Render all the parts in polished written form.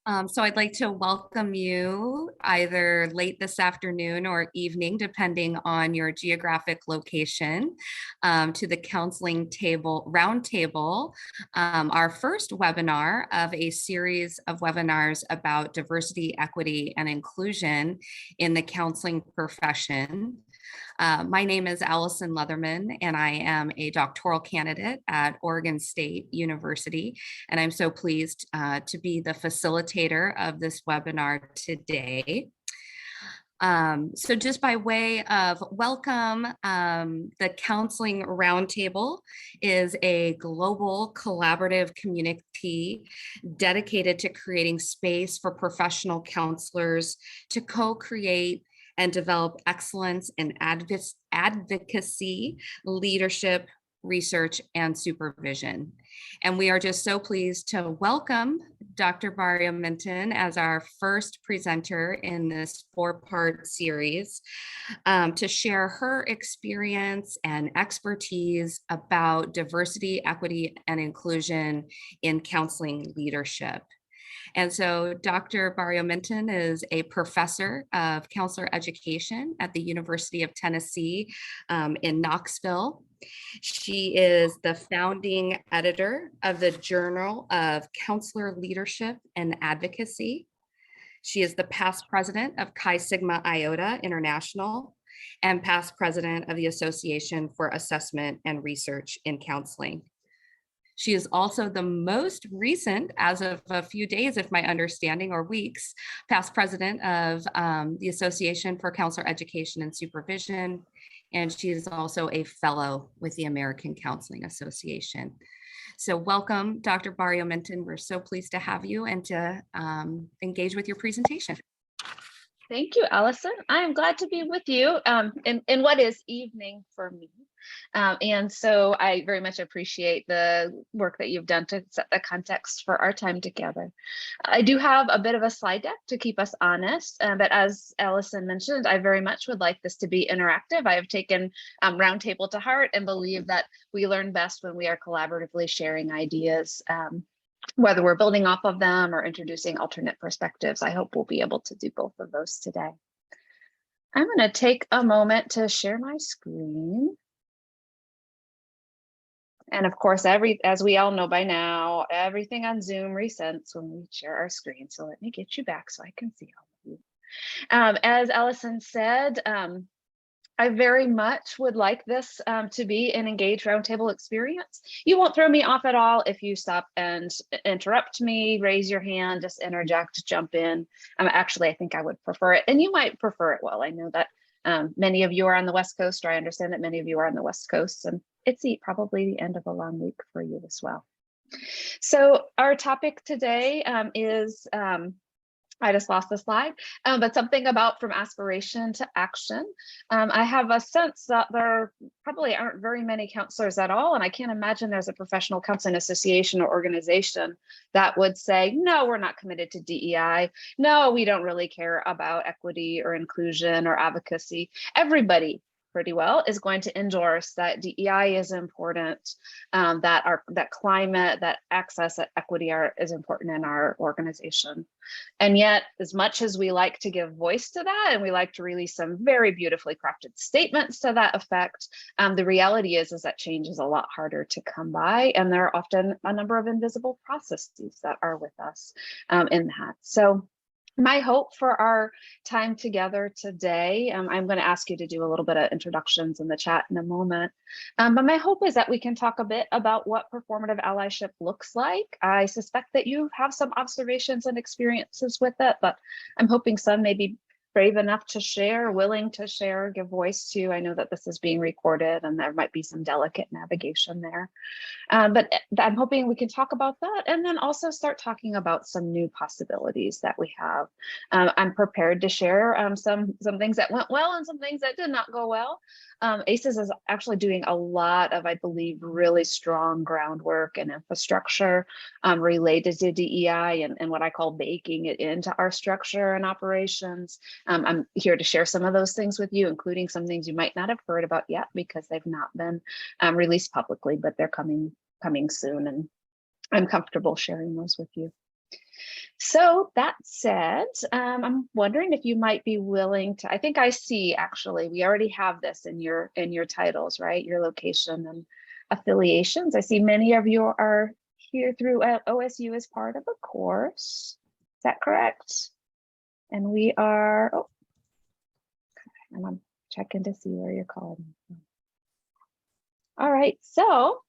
So I'd like to welcome you either late this afternoon or evening, depending on your geographic location, to the counseling table roundtable, our first webinar of a series of webinars about diversity, equity, and inclusion in the counseling profession. My name is Allison Leatherman, and I am a doctoral candidate at Oregon State University. And I'm so pleased to be the facilitator of this webinar today. So just by way of welcome, the Counseling Roundtable is a global collaborative community dedicated to creating space for professional counselors to co-create and develop excellence in advocacy, leadership, research, and supervision. And we are just so pleased to welcome Dr. Barrio Minton as our first presenter in this four-part series to share her experience and expertise about diversity, equity, and inclusion in counseling leadership. And so Dr. Barrio Minton is a professor of counselor education at the University of Tennessee in Knoxville. She is the founding editor of the Journal of Counselor Leadership and Advocacy. She is the past president of Chi Sigma Iota International and past president of the Association for Assessment and Research in Counseling. She is also the most recent, as of a few days, if my understanding, or weeks, past president of the Association for Counselor Education and Supervision. And she is also a fellow with the American Counseling Association. So welcome, Dr. Barrio Minton. We're so pleased to have you and to engage with your presentation. Thank you, Allison. I am glad to be with you in what is evening for me. And so I very much appreciate the work that you've done to set the context for our time together. I do have a bit of a slide deck to keep us honest, but as Allison mentioned, I very much would like this to be interactive. I have taken Roundtable to heart and believe that we learn best when we are collaboratively sharing ideas, whether we're building off of them or introducing alternate perspectives. I hope we'll be able to do both of those today. I'm going to take a moment to share my screen. And of course, as we all know by now, everything on Zoom resets when we share our screen. So let me get you back so I can see all of you. As Allison said, I very much would like this to be an engaged roundtable experience. You won't throw me off at all if you stop and interrupt me, raise your hand, just interject, jump in. Actually, I think I would prefer it, and you might prefer it well. I know that many of you are on the West Coast, or I understand that many of you are on the West Coast, and it's probably the end of a long week for you as well. So our topic today is I just lost the slide, but something about from aspiration to action. I have a sense that there probably aren't very many counselors at all, and I can't imagine there's a professional counseling association or organization that would say, no, we're not committed to DEI. No, we don't really care about equity or inclusion or advocacy. Everybody pretty well is going to endorse that DEI is important, that climate, that access, that equity is important in our organization. And yet, as much as we like to give voice to that, and we like to release some very beautifully crafted statements to that effect, the reality is that change is a lot harder to come by, and there are often a number of invisible processes that are with us in that. So my hope for our time together today, I'm going to ask you to do a little bit of introductions in the chat in a moment, but my hope is that we can talk a bit about what performative allyship looks like. I suspect that you have some observations and experiences with it, but I'm hoping some may be brave enough to share, willing to share, give voice to. I know that this is being recorded and there might be some delicate navigation there. But I'm hoping we can talk about that and then also start talking about some new possibilities that we have. I'm prepared to share some things that went well and some things that did not go well. ACES is actually doing a lot of, I believe, really strong groundwork and infrastructure related to DEI and what I call baking it into our structure and operations. I'm here to share some of those things with you, including some things you might not have heard about yet because they've not been released publicly, but they're coming soon, and I'm comfortable sharing those with you. So that said, I'm wondering if you might be willing to, I think I see actually, we already have this in your titles, right? Your location and affiliations. I see many of you are here through OSU as part of a course. Is that correct? And we are, oh, and I'm checking to see where you're calling from. All right, so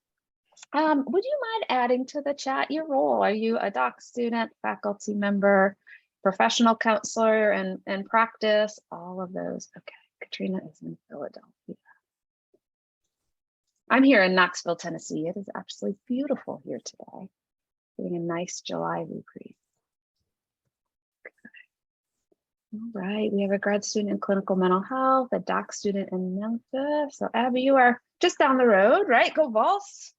would you mind adding to the chat your role? Are you a doc student, faculty member, professional counselor, and practice? All of those. Okay, Katrina is in Philadelphia. I'm here in Knoxville, Tennessee. It is absolutely beautiful here today. Getting a nice July reprieve. All right, we have a grad student in clinical mental health, a doc student in Memphis. So Abby, you are just down the road, right? Go Vols.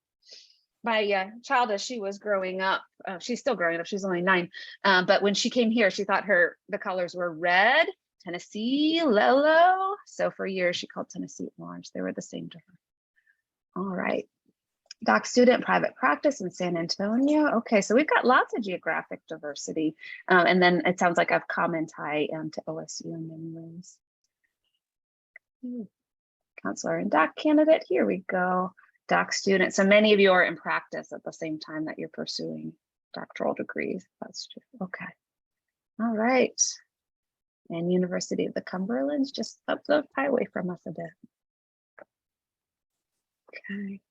My child, as she was growing up, she's still growing up, she's only 9, but when she came here, she thought the colors were red, Tennessee, Lelo. So for years, she called Tennessee orange. They were the same to her. All right. Doc student, private practice in San Antonio. Okay, so we've got lots of geographic diversity. And then it sounds like a common tie to OSU in many ways. Counselor and doc candidate, here we go. Doc student, so many of you are in practice at the same time that you're pursuing doctoral degrees. That's true. Okay. All right. And University of the Cumberland's just up the highway from us a bit. Okay.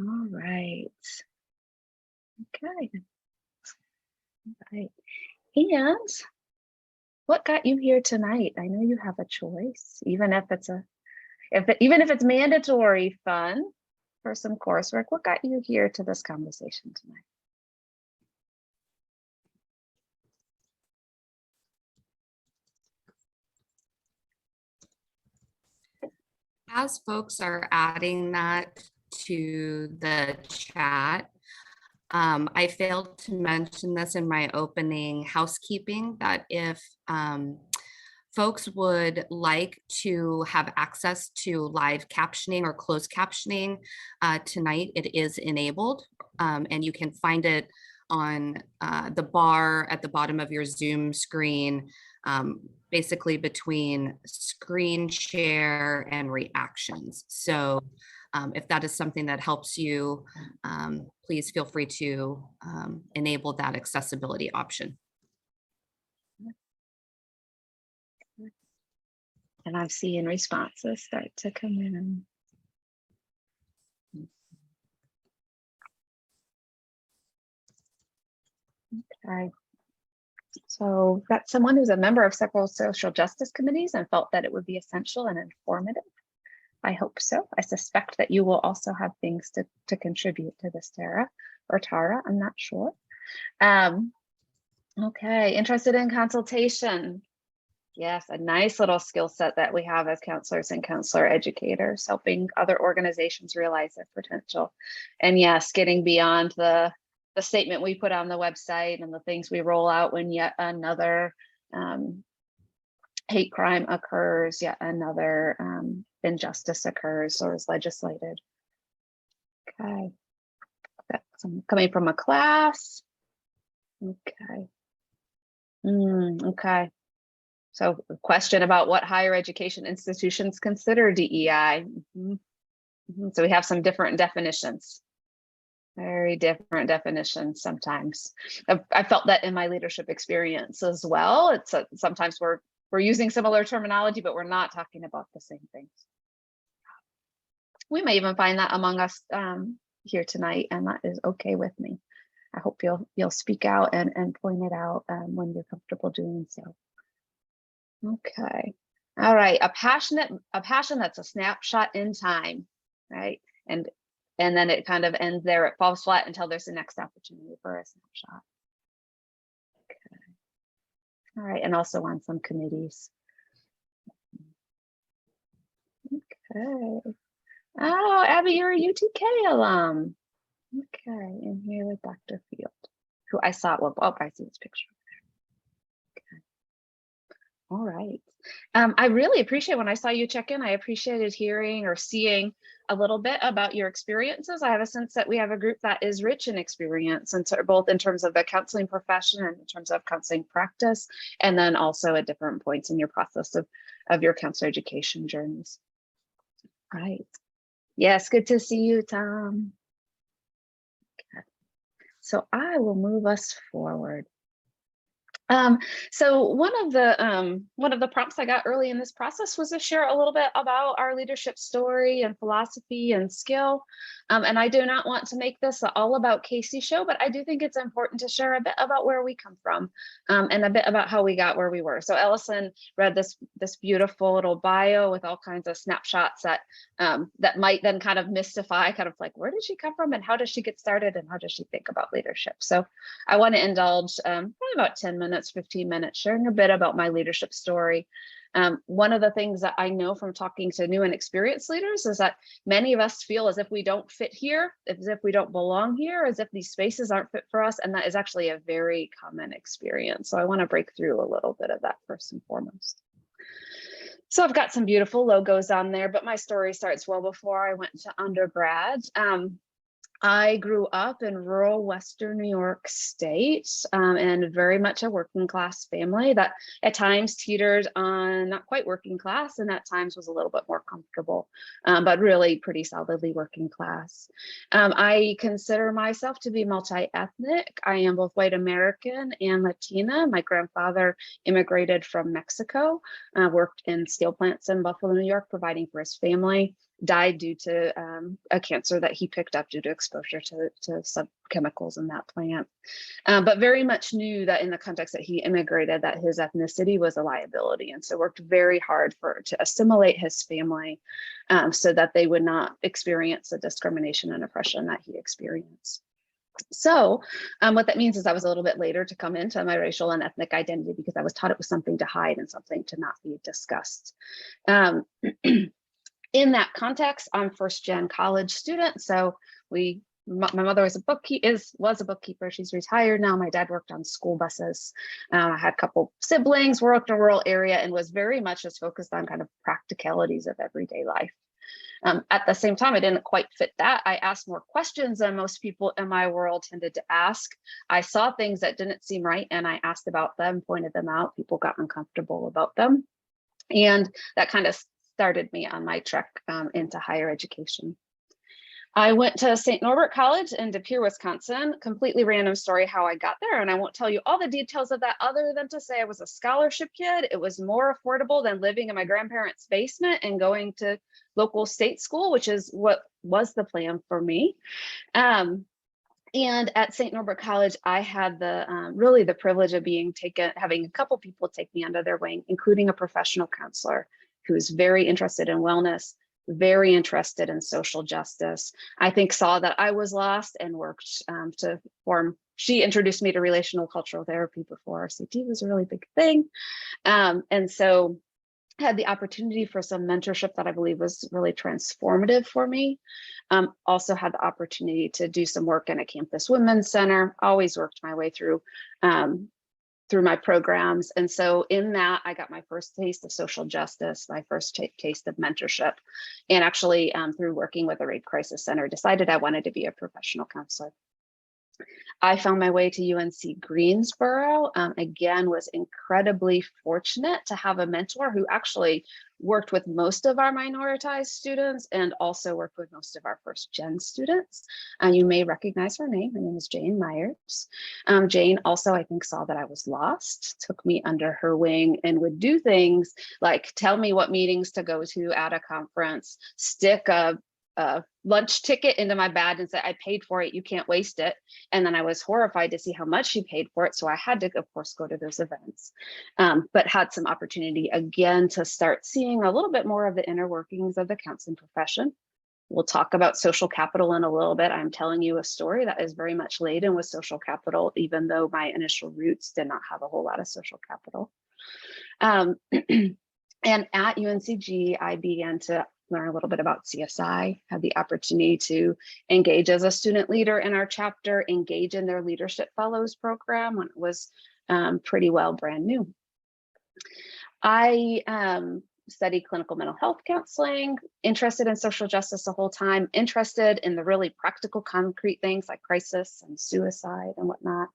All right. Okay. All right. And what got you here tonight? I know you have a choice, even if it's even if it's mandatory fun for some coursework. What got you here to this conversation tonight? As folks are adding that to the chat, I failed to mention this in my opening housekeeping, that if folks would like to have access to live captioning or closed captioning tonight, it is enabled, and you can find it on the bar at the bottom of your Zoom screen, basically between screen share and reactions. So if that is something that helps you, please feel free to enable that accessibility option. And I'm seeing responses start to come in. Okay. So we've got someone who's a member of several social justice committees and felt that it would be essential and informative. I hope so. I suspect that you will also have things to contribute to this, Tara or Tara, I'm not sure. Okay, interested in consultation. Yes, a nice little skill set that we have as counselors and counselor educators, helping other organizations realize their potential. And yes, getting beyond the statement we put on the website and the things we roll out when yet another hate crime occurs, yet another injustice occurs or is legislated. Okay, that's coming from a class. Okay. Okay. So a question about what higher education institutions consider DEI. So we have some different definitions, very different definitions sometimes. I felt that in my leadership experience as well. It's sometimes we're using similar terminology, but we're not talking about the same things. We may even find that among us here tonight, and that is okay with me. I hope you'll speak out and point it out when you're comfortable doing so. Okay. All right. A passion that's a snapshot in time, right? And then it kind of ends there. It falls flat until there's the next opportunity for a snapshot. Okay. All right. And also on some committees. Okay. Oh, Abby, you're a UTK alum. Okay. And here with Dr. Field, who I saw. Well, oh, I see this picture. All right. I really appreciate when I saw you check in, I appreciated hearing or seeing a little bit about your experiences. I have a sense that we have a group that is rich in experience, and so both in terms of the counseling profession and in terms of counseling practice, and then also at different points in your process of your counselor education journeys. Right. Yes, good to see you, Tom. Okay. So I will move us forward. So one of the prompts I got early in this process was to share a little bit about our leadership story and philosophy and skill. And I do not want to make this all about Casey show, but I do think it's important to share a bit about where we come from, and a bit about how we got where we were. So Ellison read this beautiful little bio with all kinds of snapshots that that might then kind of mystify, kind of like, where did she come from and how does she get started and how does she think about leadership? So I want to indulge probably about 10 minutes, 15 minutes, sharing a bit about my leadership story. One of the things that I know from talking to new and experienced leaders is that many of us feel as if we don't fit here, as if we don't belong here, as if these spaces aren't fit for us. And that is actually a very common experience. So I want to break through a little bit of that first and foremost. So I've got some beautiful logos on there, but my story starts well before I went to undergrad. I grew up in rural Western New York State, and very much a working class family that at times teetered on not quite working class and at times was a little bit more comfortable, but really pretty solidly working class. I consider myself to be multi-ethnic. I am both white American and Latina. My grandfather immigrated from Mexico, worked in steel plants in Buffalo, New York, providing for his family. Died due to a cancer that he picked up due to exposure to some chemicals in that plant. But very much knew that in the context that he immigrated, that his ethnicity was a liability. And so worked very hard to assimilate his family so that they would not experience the discrimination and oppression that he experienced. So what that means is I was a little bit later to come into my racial and ethnic identity because I was taught it was something to hide and something to not be discussed. In that context, I'm first gen college student. So my mother was a bookkeeper. She's retired now. My dad worked on school buses. I had a couple siblings, worked in a rural area, and was very much just focused on kind of practicalities of everyday life. At the same time, I didn't quite fit that. I asked more questions than most people in my world tended to ask. I saw things that didn't seem right and I asked about them, pointed them out. People got uncomfortable about them. And that kind of started me on my trek into higher education. I went to St. Norbert College in De Pere, Wisconsin. Completely random story how I got there, and I won't tell you all the details of that other than to say I was a scholarship kid. It was more affordable than living in my grandparents' basement and going to local state school, which is what was the plan for me. And at St. Norbert College, I had really the privilege of having a couple people take me under their wing, including a professional counselor who was very interested in wellness, very interested in social justice. I think saw that I was lost and worked to form. She introduced me to relational cultural therapy before RCT was a really big thing. And so had the opportunity for some mentorship that I believe was really transformative for me. Also had the opportunity to do some work in a campus women's center, always worked my way through my programs. And so in that, I got my first taste of social justice, my first taste of mentorship. And actually through working with a rape crisis center, decided I wanted to be a professional counselor. I found my way to UNC Greensboro. Again, was incredibly fortunate to have a mentor who actually worked with most of our minoritized students and also worked with most of our first gen students. You may recognize her name. Her name is Jane Myers. Jane also, I think, saw that I was lost, took me under her wing and would do things like tell me what meetings to go to at a conference, stick a lunch ticket into my bag and say, I paid for it, you can't waste it. And then I was horrified to see how much she paid for it. So I had to, of course, go to those events, but had some opportunity again to start seeing a little bit more of the inner workings of the counseling profession. We'll talk about social capital in a little bit. I'm telling you a story that is very much laden with social capital, even though my initial roots did not have a whole lot of social capital. And at UNCG, I began to learn a little bit about CSI, had the opportunity to engage as a student leader in our chapter, engage in their Leadership Fellows program when it was pretty well brand new. I studied clinical mental health counseling, interested in social justice the whole time, interested in the really practical, concrete things like crisis and suicide and whatnot.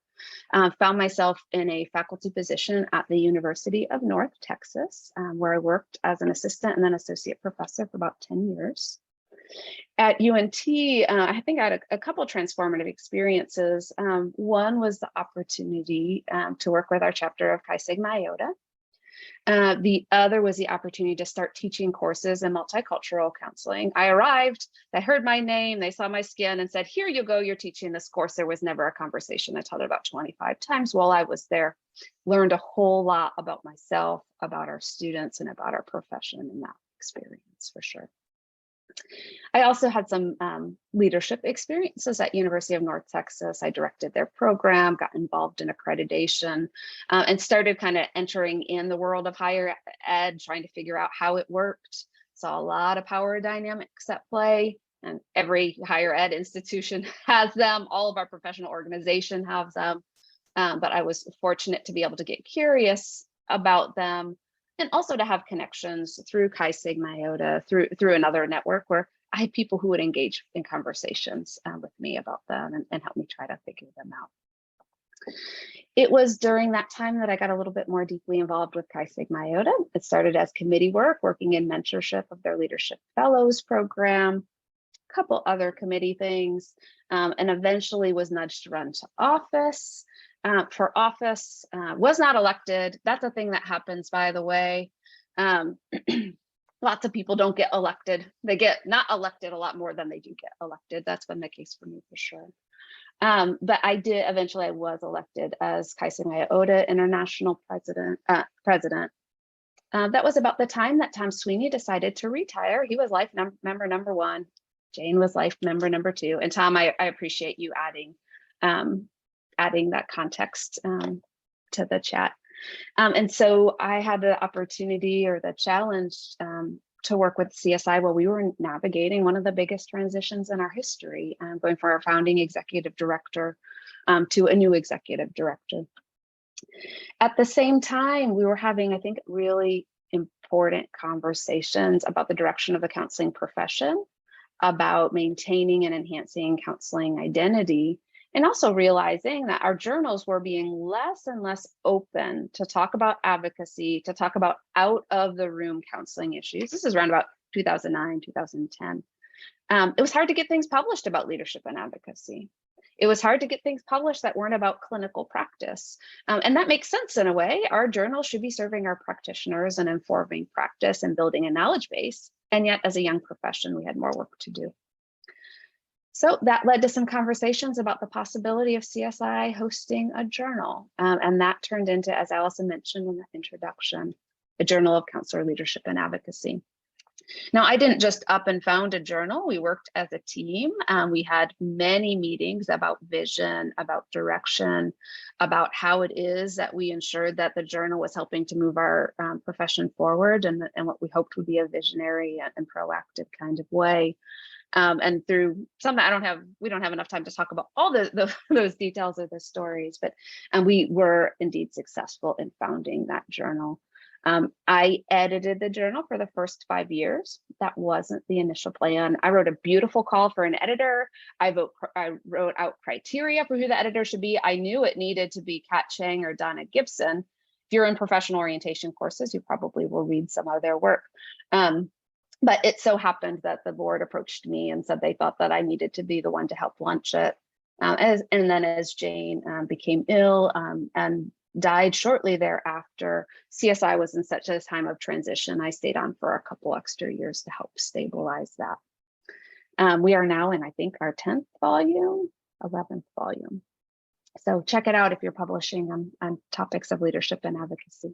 Found myself in a faculty position at the University of North Texas, where I worked as an assistant and then associate professor for about 10 years. At UNT, I think I had a couple transformative experiences. One was the opportunity to work with our chapter of Chi Sigma Iota. The other was the opportunity to start teaching courses in multicultural counseling. I arrived, they heard my name, they saw my skin and said, here you go, you're teaching this course. There was never a conversation. I taught it about 25 times while I was there. Learned a whole lot about myself, about our students, and about our profession in that experience for sure. I also had some leadership experiences at University of North Texas. I directed their program, got involved in accreditation, and started kind of entering in the world of higher ed, trying to figure out how it worked. Saw a lot of power dynamics at play, and every higher ed institution has them. All of our professional organization have them, but I was fortunate to be able to get curious about them, and also to have connections through Chi Sigma Iota, through another network where I had people who would engage in conversations with me about them and help me try to figure them out. It was during that time that I got a little bit more deeply involved with Chi Sigma Iota. It started as committee work, working in mentorship of their Leadership Fellows program, a couple other committee things, and eventually was nudged to run to office. For office, was not elected. That's a thing that happens, by the way. Lots of people don't get elected. They get not elected a lot more than they do get elected. That's been the case for me for sure. But I did, eventually I was elected as Chi Sigma Iota International President. That was about the time that Tom Sweeney decided to retire. He was life member number 1. Jane was life member number 2. And Tom, I appreciate you adding that context to the chat. And so I had the opportunity or the challenge to work with CSI while we were navigating one of the biggest transitions in our history, going from our founding executive director to a new executive director. At the same time, we were having, I think, really important conversations about the direction of the counseling profession, about maintaining and enhancing counseling identity, and also realizing that our journals were being less and less open to talk about advocacy, to talk about out of the room counseling issues. This is around about 2009, 2010. It was hard to get things published about leadership and advocacy. It was hard to get things published that weren't about clinical practice. And that makes sense in a way. Our journals should be serving our practitioners and informing practice and building a knowledge base. And yet, as a young profession, we had more work to do. So that led to some conversations about the possibility of CSI hosting a journal. And that turned into, as Allison mentioned in the introduction, a Journal of Counselor Leadership and Advocacy. Now, I didn't just up and found a journal. We worked as a team. We had many meetings about vision, about direction, about how it is that we ensured that the journal was helping to move our profession forward and what we hoped would be a visionary and proactive kind of way. And through some, we don't have enough time to talk about all those details of the stories, but we were indeed successful in founding that journal. I edited the journal for the first 5 years. That wasn't the initial plan. I wrote a beautiful call for an editor. I wrote out criteria for who the editor should be. I knew it needed to be Kat Chang or Donna Gibson. If you're in professional orientation courses, you probably will read some of their work. But it so happened that the board approached me and said they thought that I needed to be the one to help launch it. And then as Jane became ill and died shortly thereafter, CSI was in such a time of transition. I stayed on for a couple extra years to help stabilize that. We are now in, I think, our 10th volume, 11th volume. So check it out if you're publishing on topics of leadership and advocacy.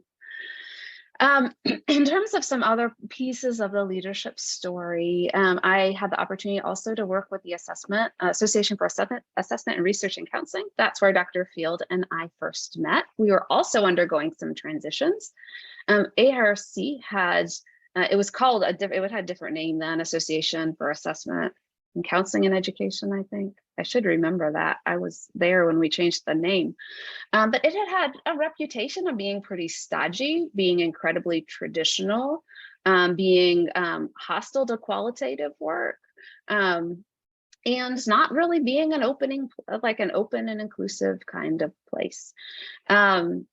In terms of some other pieces of the leadership story, I had the opportunity also to work with the Association for Assessment and Research in Counseling. That's where Dr. Field and I first met. We were also undergoing some transitions. ARC had, it was called, it had a different name then, Association for Assessment in counseling and education, I think. I should remember that. I was there when we changed the name. But it had a reputation of being pretty stodgy, being incredibly traditional, being hostile to qualitative work, and not really being an open and inclusive kind of place. I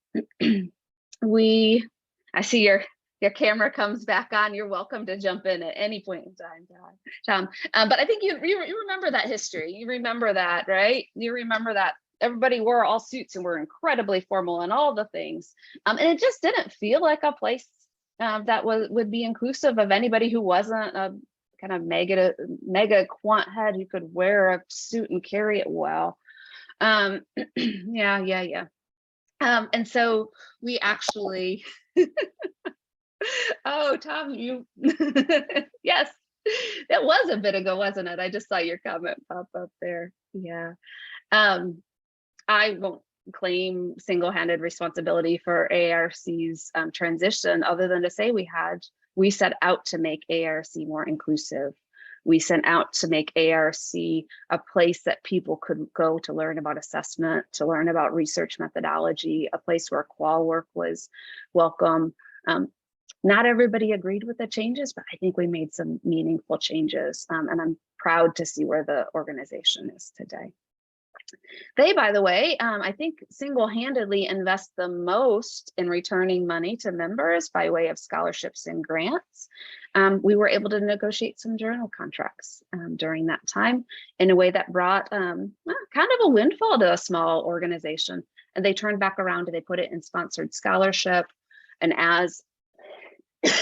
see your camera comes back on. You're welcome to jump in at any point in time, Tom. But I think you remember that history. You remember that, right? You remember that everybody wore all suits and were incredibly formal and all the things. And it just didn't feel like a place that would be inclusive of anybody who wasn't a kind of mega quant head who could wear a suit and carry it well. Yeah. And so we actually, oh, Tom, you, yes, that was a bit ago, wasn't it? I just saw your comment pop up there. Yeah. I won't claim single-handed responsibility for ARC's transition, other than to say we set out to make ARC more inclusive. We set out to make ARC a place that people could go to learn about assessment, to learn about research methodology, a place where qual work was welcome. Not everybody agreed with the changes, but I think we made some meaningful changes, and I'm proud to see where the organization is today. They, by the way, I think single-handedly invest the most in returning money to members by way of scholarships and grants. We were able to negotiate some journal contracts during that time in a way that brought kind of a windfall to a small organization. And they turned back around and they put it in sponsored scholarship. And as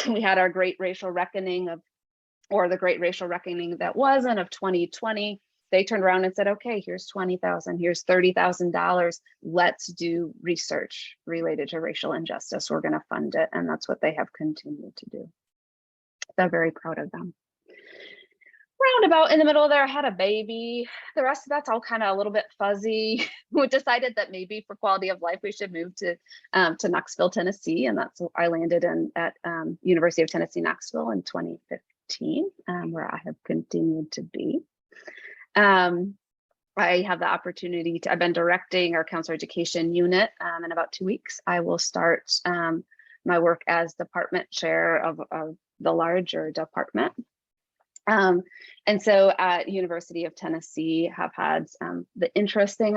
we had our great racial reckoning the great racial reckoning that wasn't of 2020, they turned around and said, okay, here's $20,000, here's $30,000. Let's do research related to racial injustice. We're going to fund it. And that's what they have continued to do. So I'm very proud of them. Roundabout in the middle there, I had a baby. The rest of that's all kind of a little bit fuzzy. We decided that maybe for quality of life, we should move to Knoxville, Tennessee. And that's I landed at University of Tennessee, Knoxville in 2015, where I have continued to be. I have the opportunity I've been directing our counselor education unit. In about 2 weeks, I will start my work as department chair of the larger department. And so at University of Tennessee, have had the interesting,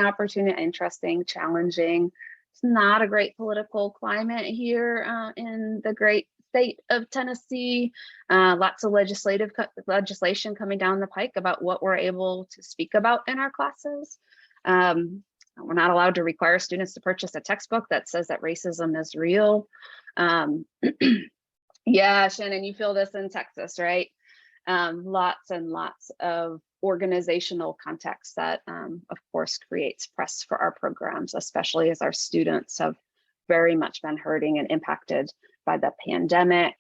challenging. It's not a great political climate here in the great state of Tennessee. Lots of legislation coming down the pike about what we're able to speak about in our classes. We're not allowed to require students to purchase a textbook that says that racism is real. Yeah, Shannon, you feel this in Texas, right? Lots and lots of organizational context that, of course, creates press for our programs, especially as our students have very much been hurting and impacted by the pandemic,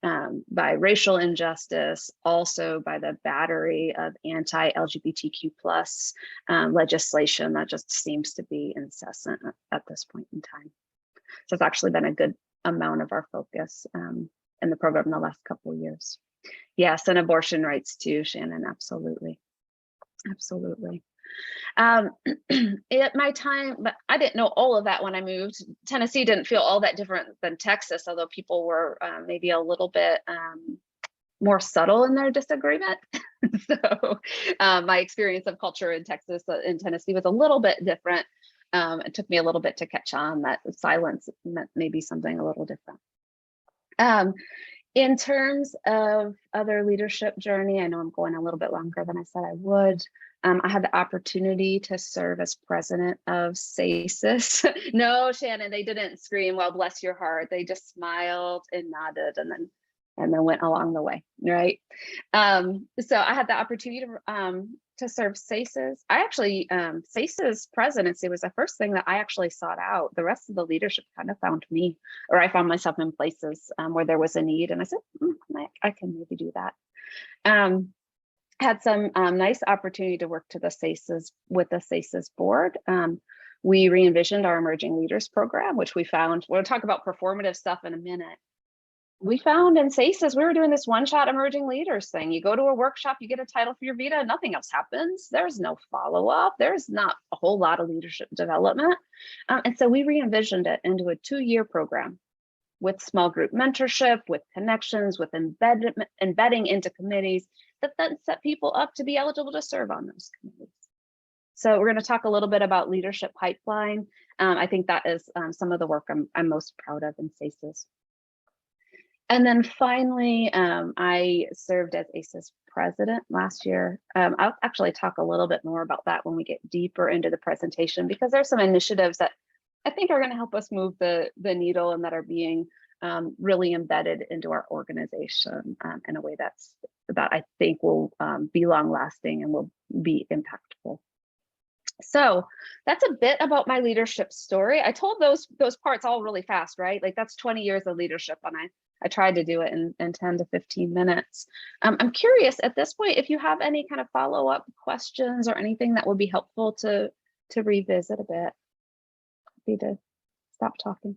by racial injustice, also by the battery of anti-LGBTQ plus legislation that just seems to be incessant at this point in time. So it's actually been a good amount of our focus in the program in the last couple of years. Yes, and abortion rights too, Shannon, absolutely. Absolutely. At my time, but I didn't know all of that when I moved. Tennessee didn't feel all that different than Texas, although people were maybe a little bit more subtle in their disagreement. So my experience of culture in Texas, in Tennessee was a little bit different. It took me a little bit to catch on that silence meant maybe something a little different. In terms of other leadership journey, I know I'm going a little bit longer than I said I would. I had the opportunity to serve as president of SACES. No, Shannon, they didn't scream, well, bless your heart. They just smiled and nodded and then went along the way, right? So I had the opportunity to serve SACES. I actually, SACES presidency was the first thing that I actually sought out. The rest of the leadership kind of found me, or I found myself in places where there was a need. And I said, I can maybe do that. Had some nice opportunity to work with the SACES board. We re-envisioned our emerging leaders program, which we found, we'll talk about performative stuff in a minute. we found in SACES, we were doing this one-shot emerging leaders thing. You go to a workshop, you get a title for your vita, nothing else happens. There's no follow-up. There's not a whole lot of leadership development. And so we re-envisioned it into a 2-year program with small group mentorship, with connections, with embedding into committees that then set people up to be eligible to serve on those committees. So we're going to talk a little bit about leadership pipeline. I think that is some of the work I'm most proud of in SACES. And then finally, I served as ACES president last year. I'll actually talk a little bit more about that when we get deeper into the presentation, because there's some initiatives that I think are going to help us move the needle and that are being really embedded into our organization in a way that I think will be long lasting and will be impactful. So that's a bit about my leadership story. I told those parts all really fast, right? Like that's 20 years of leadership, and I tried to do it in 10 to 15 minutes. I'm curious at this point if you have any kind of follow-up questions or anything that would be helpful to revisit a bit. Happy to stop talking.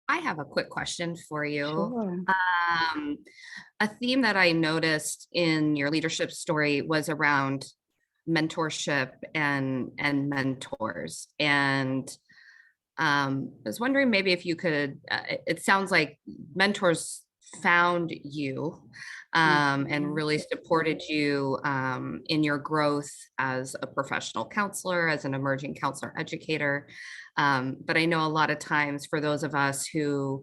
I have a quick question for you. Sure. A theme that I noticed in your leadership story was around mentorship and mentors. And I was wondering maybe if you could, it sounds like mentors found you and really supported you in your growth as a professional counselor, as an emerging counselor educator. But I know a lot of times for those of us who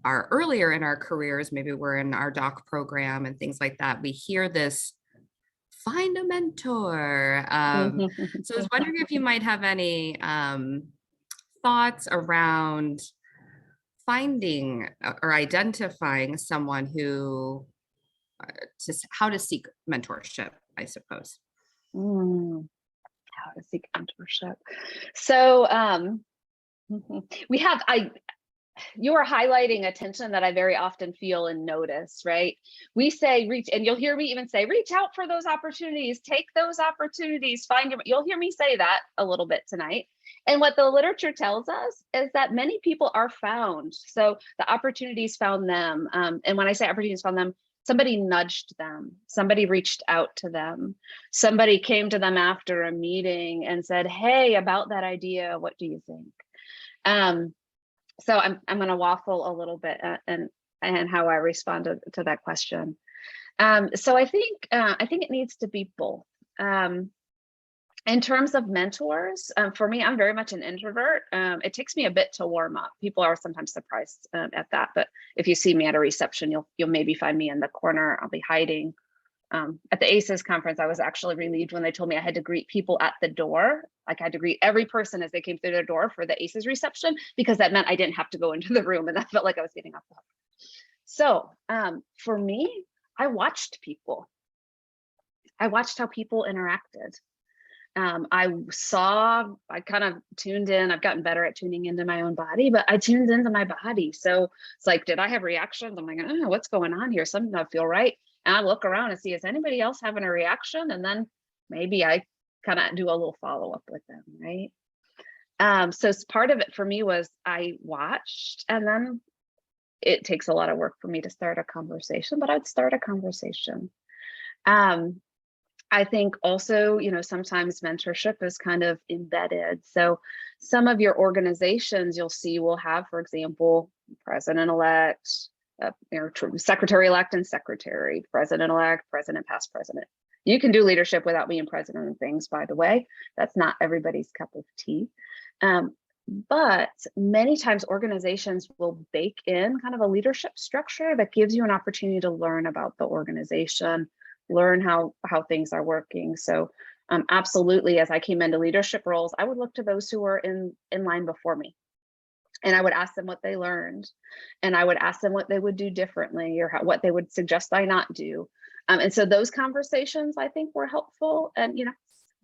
are earlier in our careers, maybe we're in our doc program and things like that, we hear this, find a mentor. So I was wondering if you might have any thoughts around finding or identifying someone who, how to seek mentorship, I suppose. How to seek mentorship. So we have, you are highlighting a tension that I very often feel and notice, right? We say reach, and you'll hear me even say, reach out for those opportunities, take those opportunities, you'll hear me say that a little bit tonight. And what the literature tells us is that many people are found. So the opportunities found them. And when I say opportunities found them, somebody nudged them, somebody reached out to them, somebody came to them after a meeting and said, hey, about that idea, what do you think? So I'm going to waffle a little bit and how I responded to that question. So I think it needs to be both. In terms of mentors, for me, I'm very much an introvert. It takes me a bit to warm up. People are sometimes surprised at that, but if you see me at a reception, you'll maybe find me in the corner. I'll be hiding. At the ACES conference, I was actually relieved when they told me I had to greet people at the door. Like I had to greet every person as they came through their door for the ACES reception, because that meant I didn't have to go into the room, and that felt like I was getting off the hook. So for me, I watched people. I watched how people interacted. I kind of tuned in. I've gotten better at tuning into my own body, but I tuned into my body. So it's like, did I have reactions? I'm like, oh, what's going on here? Something don't feel right. And I look around and see, is anybody else having a reaction? And then maybe I kind of do a little follow-up with them, right? So part of it for me was I watched, and then it takes a lot of work for me to start a conversation, but I'd start a conversation. I think also, sometimes mentorship is kind of embedded. So some of your organizations you'll see will have, for example, president-elect, secretary-elect and secretary, president-elect, president, past president. You can do leadership without being president and things, by the way. That's not everybody's cup of tea. But many times organizations will bake in kind of a leadership structure that gives you an opportunity to learn about the organization, learn how things are working. So absolutely, as I came into leadership roles, I would look to those who were in line before me. And I would ask them what they learned, and I would ask them what they would do differently, or what they would suggest I not do. And so those conversations, I think, were helpful. And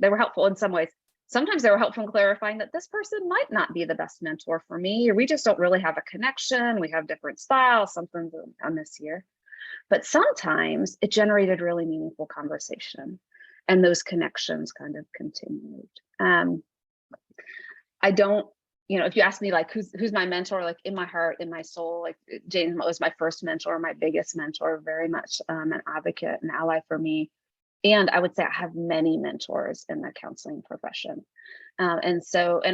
they were helpful in some ways. Sometimes they were helpful in clarifying that this person might not be the best mentor for me, or we just don't really have a connection. We have different styles, something's amiss here. But sometimes it generated really meaningful conversation, and those connections kind of continued. I don't, if you ask me like who's my mentor, like in my heart, in my soul, like Jane was my first mentor, my biggest mentor, very much an advocate, an ally for me. And I would say I have many mentors in the counseling profession. And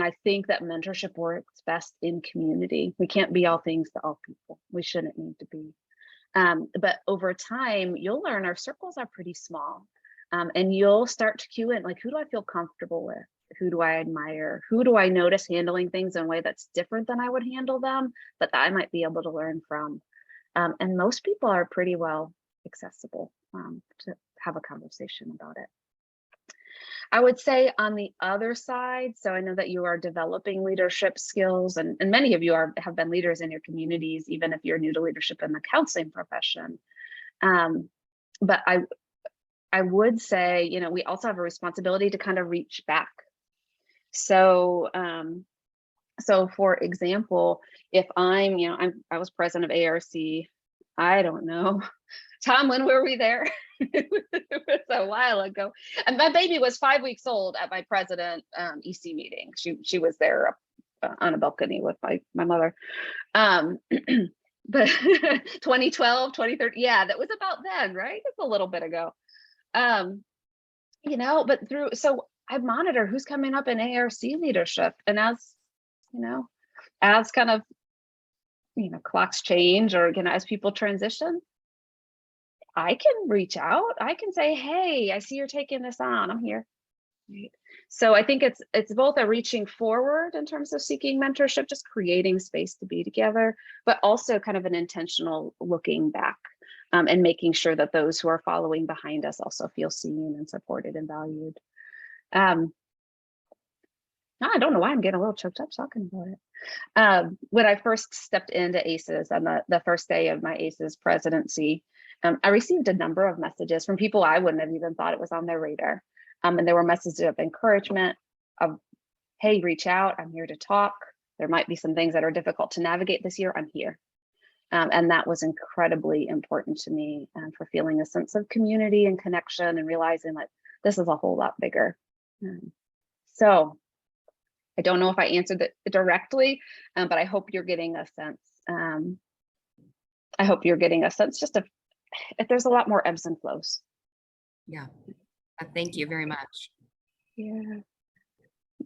I think that mentorship works best in community. We can't be all things to all people. We shouldn't need to be. But over time, you'll learn our circles are pretty small. And you'll start to cue in, like, who do I feel comfortable with? Who do I admire? Who do I notice handling things in a way that's different than I would handle them, but that I might be able to learn from? And most people are pretty well accessible to have a conversation about it. I would say on the other side, so I know that you are developing leadership skills, and many of you have been leaders in your communities, even if you're new to leadership in the counseling profession. But I would say, we also have a responsibility to kind of reach back. So, for example, if I was president of ARC, I don't know, Tom, when were we there? It was a while ago. And my baby was 5 weeks old at my president EC meeting. She was there on a balcony with my mother. But 2012, 2013, yeah, that was about then, right? It's a little bit ago. But so I monitor who's coming up in ARC leadership. And as kind of, clocks change, or, as people transition, I can reach out. I can say, hey, I see you're taking this on. I'm here. Right. So I think it's both a reaching forward in terms of seeking mentorship, just creating space to be together, but also kind of an intentional looking back, and making sure that those who are following behind us also feel seen and supported and valued. I don't know why I'm getting a little choked up talking about it. When I first stepped into ACES on the first day of my ACES presidency, I received a number of messages from people I wouldn't have even thought it was on their radar. And there were messages of encouragement, of, hey, reach out, I'm here to talk. There might be some things that are difficult to navigate this year, I'm here. And that was incredibly important to me, for feeling a sense of community and connection, and realizing that this is a whole lot bigger. So I don't know if I answered it directly, but I hope you're getting a sense. Just if there's a lot more ebbs and flows. Yeah. Thank you very much.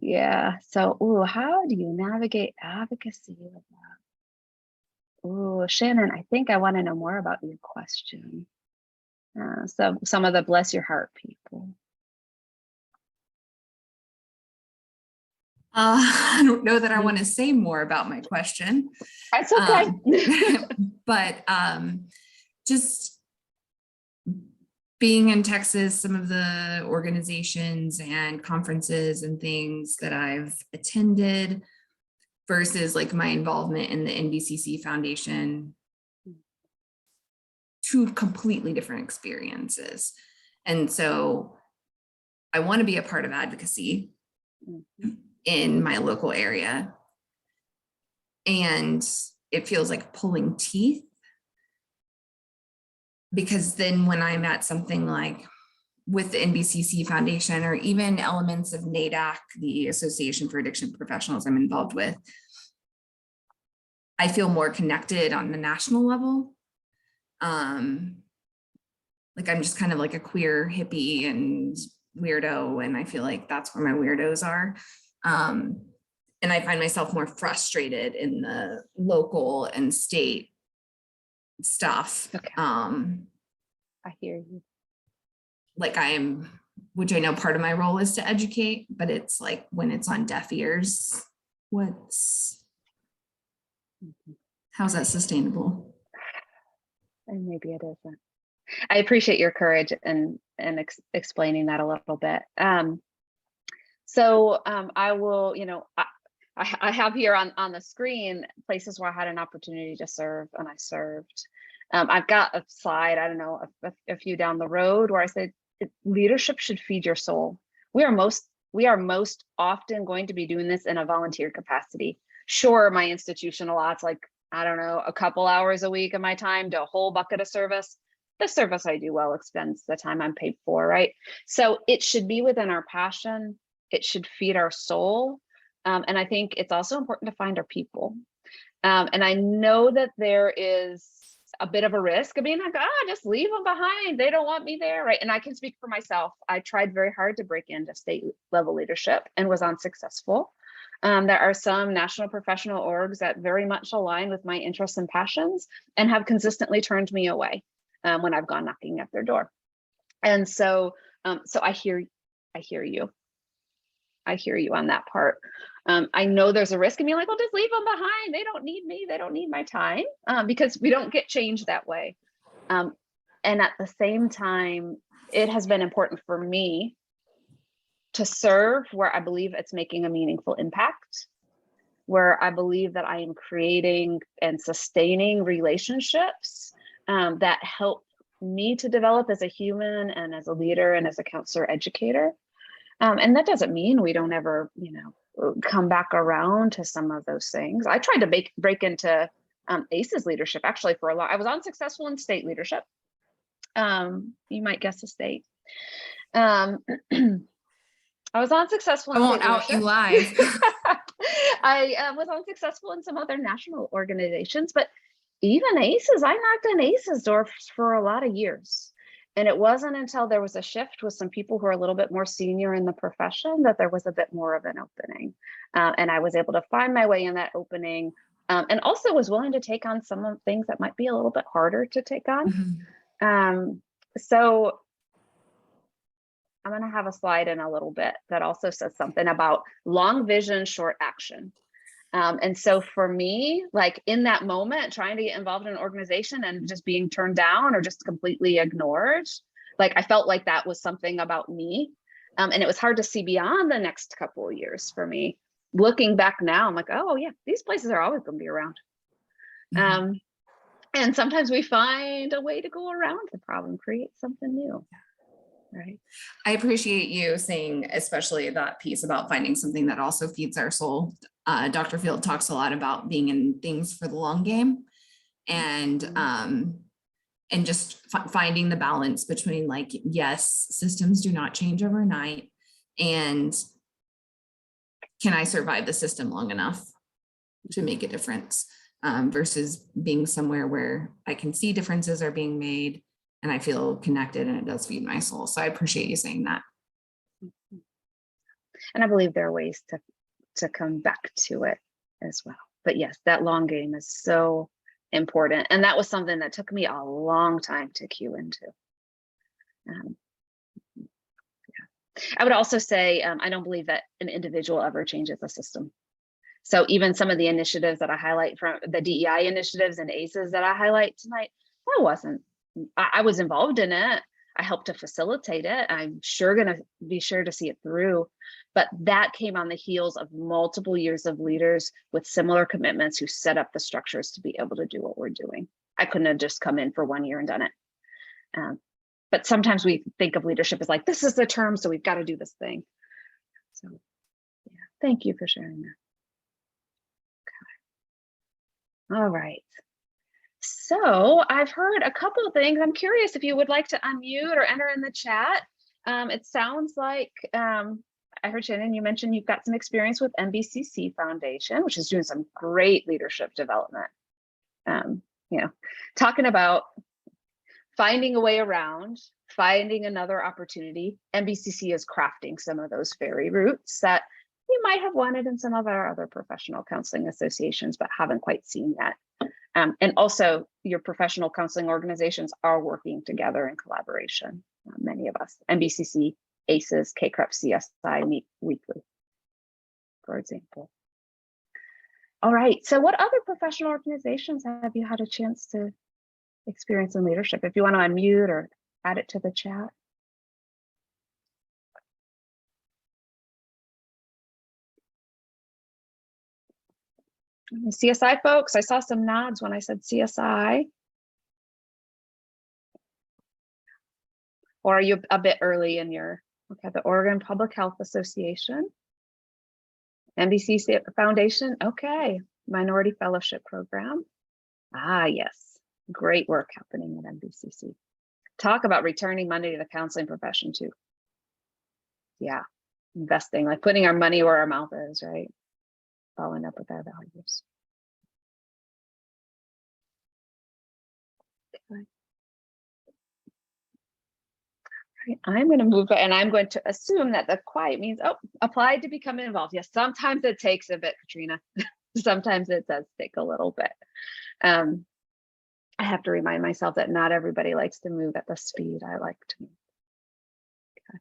Yeah. So, how do you navigate advocacy with that? Shannon, I think I want to know more about your question. So some of the bless your heart people. I don't know that I want to say more about my question. That's okay. But just being in Texas, some of the organizations and conferences and things that I've attended versus like my involvement in the NBCC Foundation, two completely different experiences. And so I want to be a part of advocacy in my local area. And it feels like pulling teeth, because then when I'm at something like with the NBCC Foundation, or even elements of NADAC, the Association for Addiction Professionals I'm involved with, I feel more connected on the national level. Like I'm just kind of like a queer hippie and weirdo, and I feel like that's where my weirdos are. And I find myself more frustrated in the local and state stuff. Okay. I hear you. Like which I know part of my role is to educate, but it's like when it's on deaf ears, how's that sustainable? And maybe it isn't. I appreciate your courage and explaining that a little bit. So I will, I have here on the screen places where I had an opportunity to serve, and I served. I've got a slide, I don't know, a few down the road, where I said leadership should feed your soul. We are most often going to be doing this in a volunteer capacity. Sure, my institution allots, like, I don't know, a couple hours a week of my time to a whole bucket of service. the service I do well extends the time I'm paid for, right? So it should be within our passion. It should feed our soul. And I think it's also important to find our people. And I know that there is a bit of a risk of being like, just leave them behind. They don't want me there, right? And I can speak for myself. I tried very hard to break into state level leadership and was unsuccessful. There are some national professional orgs that very much align with my interests and passions and have consistently turned me away when I've gone knocking at their door. And so, so I hear you. I hear you on that part. I know there's a risk of me like, well, just leave them behind. They don't need me. They don't need my time, because we don't get change that way. And at the same time, it has been important for me to serve where I believe it's making a meaningful impact, where I believe that I am creating and sustaining relationships that help me to develop as a human and as a leader and as a counselor educator. And that doesn't mean we don't ever, come back around to some of those things. I tried to break into ACE's leadership actually for a lot. I was unsuccessful in state leadership. You might guess the state. I was unsuccessful in I won't state out you leadership. live. I was unsuccessful in some other national organizations, but even ACEs, I knocked on ACE's door for a lot of years. And it wasn't until there was a shift with some people who are a little bit more senior in the profession that there was a bit more of an opening. And I was able to find my way in that opening, and also was willing to take on some of the things that might be a little bit harder to take on. Mhm. So I'm going to have a slide in a little bit that also says something about long vision, short action. And so for me, like in that moment, trying to get involved in an organization and just being turned down or just completely ignored, like I felt like that was something about me. And it was hard to see beyond the next couple of years for me. Looking back now, I'm like, oh yeah, these places are always going to be around. Mhm. And sometimes we find a way to go around the problem, create something new. Right. I appreciate you saying, especially that piece about finding something that also feeds our soul. Dr. Field talks a lot about being in things for the long game, and just finding the balance between, like, yes, systems do not change overnight, and can I survive the system long enough to make a difference, versus being somewhere where I can see differences are being made and I feel connected and it does feed my soul. So I appreciate you saying that. And I believe there are ways to come back to it as well. But yes, that long game is so important. And that was something that took me a long time to cue into. I would also say, I don't believe that an individual ever changes the system. So even some of the initiatives that I highlight from the DEI initiatives and ACEs that I highlight tonight, I was involved in it. I helped to facilitate it. I'm sure going to be sure to see it through. But that came on the heels of multiple years of leaders with similar commitments who set up the structures to be able to do what we're doing. I couldn't have just come in for 1 year and done it. But sometimes we think of leadership as like, this is the term, so we've got to do this thing. So yeah, thank you for sharing that. Okay. All right. So I've heard a couple of things. I'm curious if you would like to unmute or enter in the chat. It sounds like I heard Shannon, you mentioned you've got some experience with NBCC Foundation, which is doing some great leadership development. Talking about finding a way around, finding another opportunity. NBCC is crafting some of those fairy routes that we might have wanted in some of our other professional counseling associations, but haven't quite seen yet. And also your professional counseling organizations are working together in collaboration. Many of us, NBCC, ACEs, KCREP, CSI meet weekly, for example. All right, so what other professional organizations have you had a chance to experience in leadership? If you want to unmute or add it to the chat. CSI folks, I saw some nods when I said CSI. Or are you a bit early in your, okay, the Oregon Public Health Association, NBCC Foundation, okay, Minority Fellowship Program. Ah, yes, great work happening at NBCC. talk about returning money to the counseling profession too. Yeah, investing, like putting our money where our mouth is, right? Following up with our values. Okay. Right, I'm going to move, and I'm going to assume that the quiet means, oh, applied to become involved. Yes, sometimes it takes a bit, Katrina. Sometimes it does take a little bit. I have to remind myself that not everybody likes to move at the speed I like to move. Okay.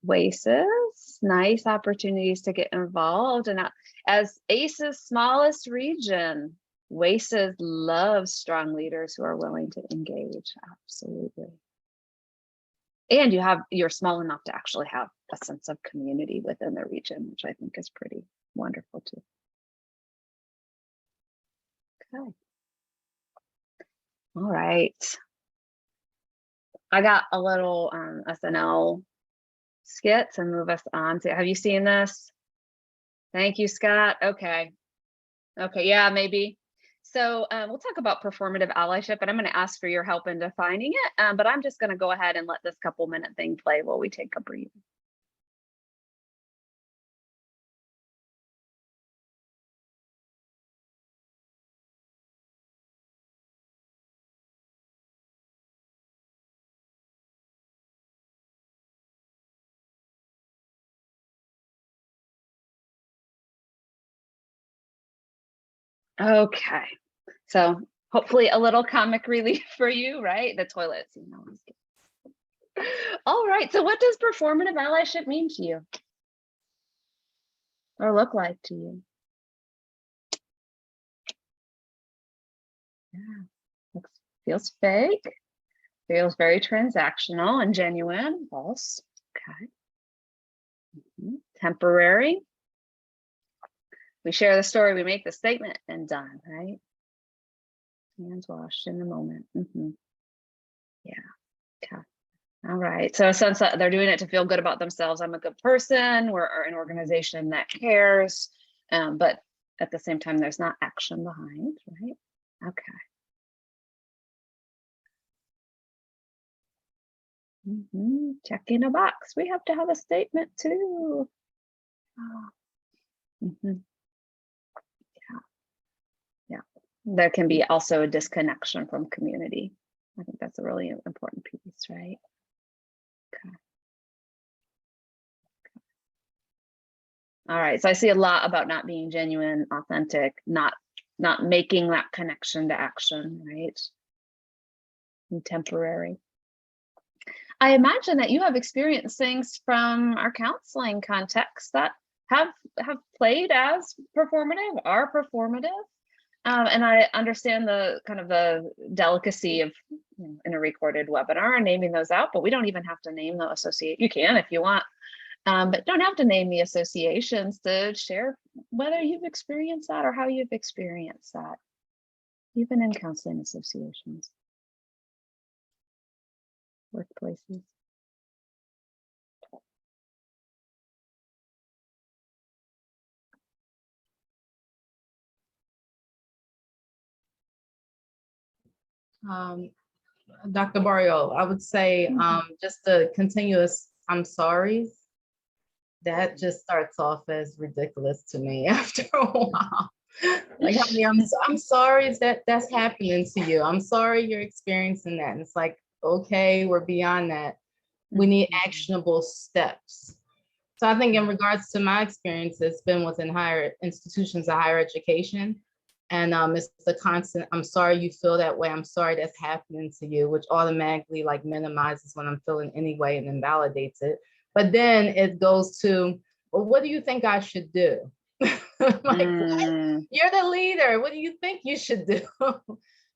WACES, nice opportunities to get involved. And as ACE's smallest region, WACES loves strong leaders who are willing to engage. Absolutely. And you're small enough to actually have a sense of community within the region, which I think is pretty wonderful too. Okay. All right. I got a little SNL skit to move us on to. Have you seen this? Thank you, Scott. Okay. Okay, yeah, maybe. So we'll talk about performative allyship, and I'm going to ask for your help in defining it, but I'm just going to go ahead and let this couple-minute thing play while we take a breather. Okay, so hopefully a little comic relief for you, right? The toilet scene. All right, so what does performative allyship mean to you? Or look like to you? Yeah, feels fake, feels very transactional and genuine. False. Okay. Temporary. We share the story, we make the statement, and done, right? Hands washed in the moment. Yeah. Okay. All right. So since they're doing it to feel good about themselves, I'm a good person, we're an organization that cares, but at the same time, there's not action behind, right? Okay. Checking a box. We have to have a statement too. Yeah. There can be also a disconnection from community. I think that's a really important piece, right? Okay. All right, so I see a lot about not being genuine, authentic, not making that connection to action, right? And temporary. I imagine that you have experienced things from our counseling context that have played as performative, are performative. And I understand the kind of the delicacy of in a recorded webinar naming those out, but we don't even have to name the associate. You can if you want, but don't have to name the associations to share whether you've experienced that or how you've experienced that, even in counseling associations, workplaces. Dr. Barrio, I would say just the continuous I'm sorry, that just starts off as ridiculous to me after a while. Like, I mean, I'm sorry that's happening to you. I'm sorry you're experiencing that. And it's like, okay, we're beyond that. We need actionable steps. So I think in regards to my experience, it's been within higher institutions of higher education. And it's the constant, I'm sorry you feel that way. I'm sorry that's happening to you, which automatically like minimizes what I'm feeling anyway and invalidates it. But then it goes to, well, what do you think I should do? Like, you're the leader. What do you think you should do?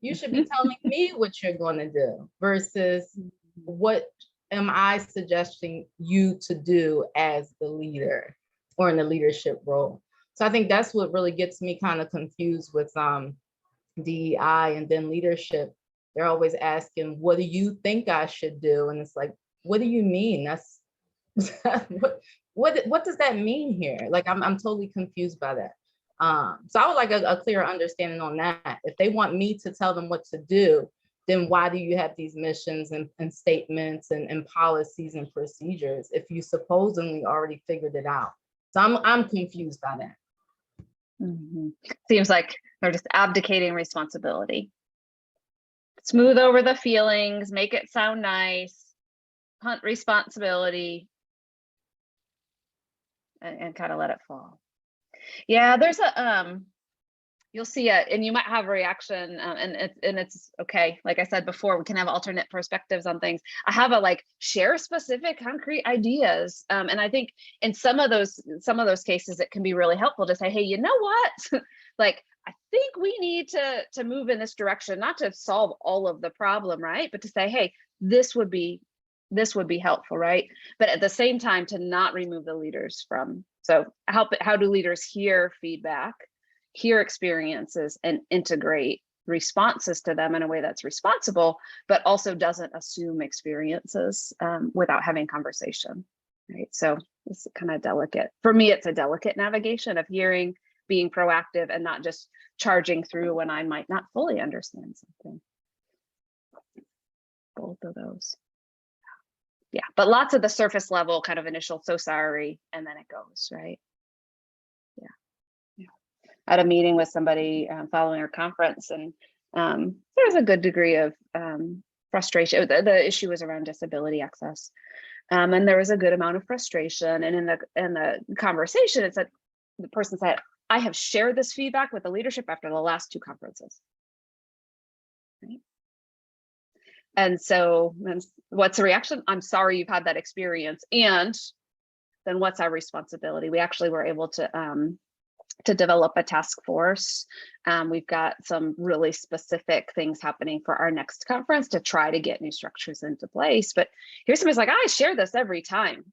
You should be telling me what you're going to do versus what am I suggesting you to do as the leader or in the leadership role. So I think that's what really gets me kind of confused with DEI and then leadership. They're always asking, what do you think I should do? And it's like, what do you mean? That's what does that mean here? Like, I'm totally confused by that. So I would like a clearer understanding on that. If they want me to tell them what to do, then why do you have these missions and statements and policies and procedures if you supposedly already figured it out? So I'm confused by that. Mm-hmm. Seems like they're just abdicating responsibility. Smooth over the feelings, make it sound nice, hunt responsibility, and kind of let it fall. Yeah, there's a you'll see it, and you might have a reaction, and it's okay. Like I said before, we can have alternate perspectives on things. I have a like share specific concrete ideas, and I think in some of those cases it can be really helpful to say, hey, you know what, like I think we need to move in this direction, not to solve all of the problem, right, but to say, hey, this would be helpful, right? But at the same time, to not remove the leaders from. So how do leaders hear feedback, hear experiences, and integrate responses to them in a way that's responsible, but also doesn't assume experiences without having conversation, right? So it's kind of delicate. For me, it's a delicate navigation of hearing, being proactive, and not just charging through when I might not fully understand something. Both of those. Yeah, but lots of the surface level kind of initial, so sorry, and then it goes, right? Yeah. I had a meeting with somebody following our conference, and there was a good degree of frustration. The issue was around disability access, and there was a good amount of frustration. And in the conversation, it said, the person said, I have shared this feedback with the leadership after the last 2 conferences. Right? And so what's the reaction? I'm sorry you've had that experience. And then what's our responsibility? We actually were able to develop a task force. We've got some really specific things happening for our next conference to try to get new structures into place. But here's somebody's like, I share this every time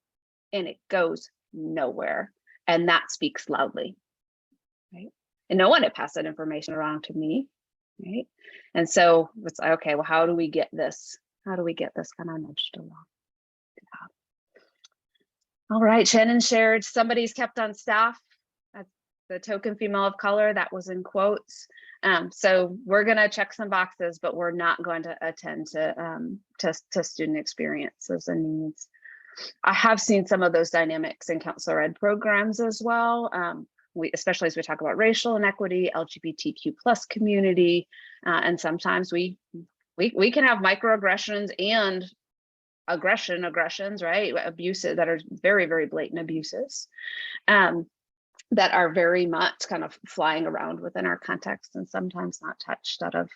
and it goes nowhere. And that speaks loudly, right? And no one had passed that information around to me. Right. And so it's like, okay, well, how do we get this? How do we get this kind of nudged along? Yeah. All right, Shannon shared somebody's kept on staff. That's the token female of color, that was in quotes. So we're going to check some boxes, but we're not going to attend to student experiences and needs. I have seen some of those dynamics in counselor ed programs as well. Especially as we talk about racial inequity, LGBTQ plus community, and sometimes we can have microaggressions and aggressions, right? Abuses that are very, very blatant abuses, that are very much kind of flying around within our context and sometimes not touched out of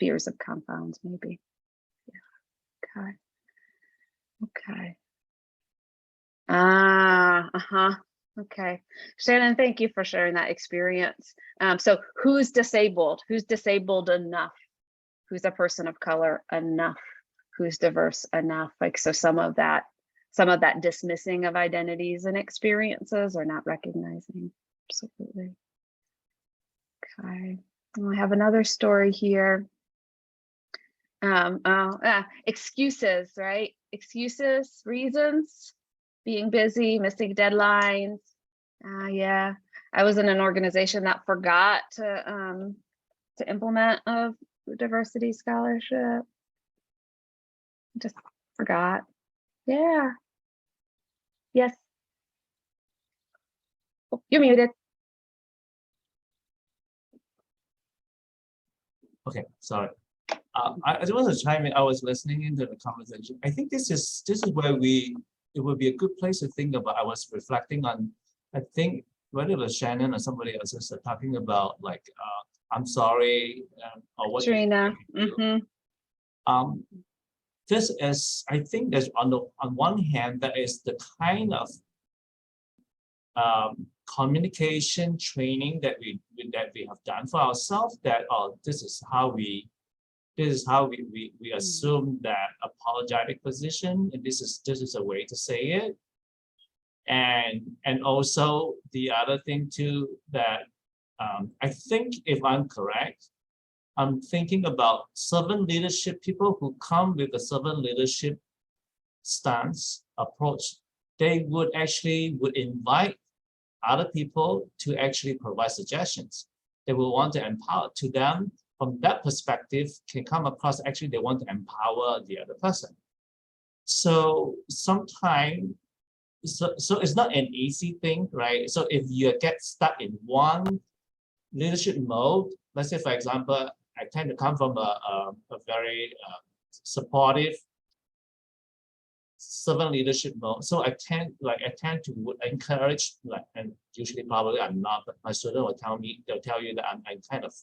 fears of confounds, maybe. Yeah. Okay. Okay, Shannon, thank you for sharing that experience. So who's disabled? Who's disabled enough? Who's a person of color enough? Who's diverse enough? Like, so some of that dismissing of identities and experiences or not recognizing. Absolutely. Okay, I have another story here. Excuses, right? Excuses, reasons. Being busy, missing deadlines. Yeah, I was in an organization that forgot to implement a diversity scholarship. Just forgot. Yeah. Yes. Oh, you're muted. Okay, sorry. I just want to chime in. I was listening into the conversation. I think this is where it would be a good place to think about. I was reflecting on, I think whether it was Shannon or somebody else is talking about like, I'm sorry, or what. Trina. This is, I think there's on one hand, that is the kind of communication training that we have done for ourselves, that this is how we assume that apologetic position, and this is a way to say it. And also the other thing too, that I think, if I'm correct, I'm thinking about servant leadership, people who come with a servant leadership stance approach. They would invite other people to actually provide suggestions. They will want to empower to them. from that perspective can come across actually they want to empower the other person. So sometimes, so it's not an easy thing, right? So if you get stuck in one leadership mode, let's say, for example, I tend to come from a very supportive servant leadership mode. So I tend to encourage, like, and usually probably I'm not, but my student will tell me, they'll tell you that I'm kind of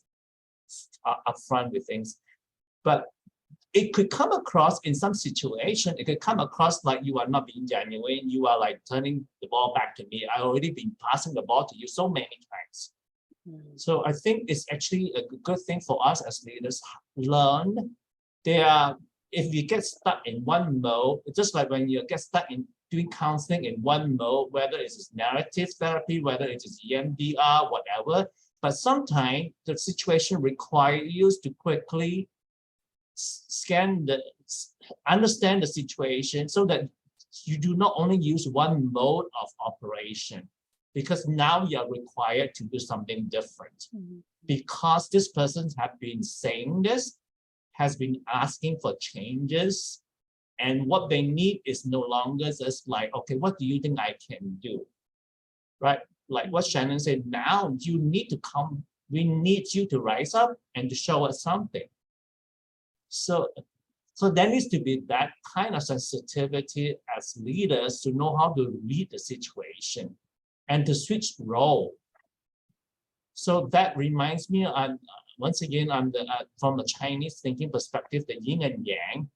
upfront with things. But it could come across in some situation, it could come across like you are not being genuine, you are like turning the ball back to me. I already been passing the ball to you so many times. So I think it's actually a good thing for us as leaders, learn. If you get stuck in one mode, it's just like when you get stuck in doing counseling in one mode, whether it's narrative therapy, whether it is EMDR, whatever, but sometimes the situation requires you to quickly understand the situation so that you do not only use one mode of operation, because now you're required to do something different. Because this person has been saying this, has been asking for changes, and what they need is no longer just like, okay, what do you think I can do? Right? Like what Shannon said, now you need to come, we need you to rise up and to show us something. So there needs to be that kind of sensitivity as leaders to know how to read the situation and to switch role. So that reminds me, once again, from the Chinese thinking perspective, the yin and yang.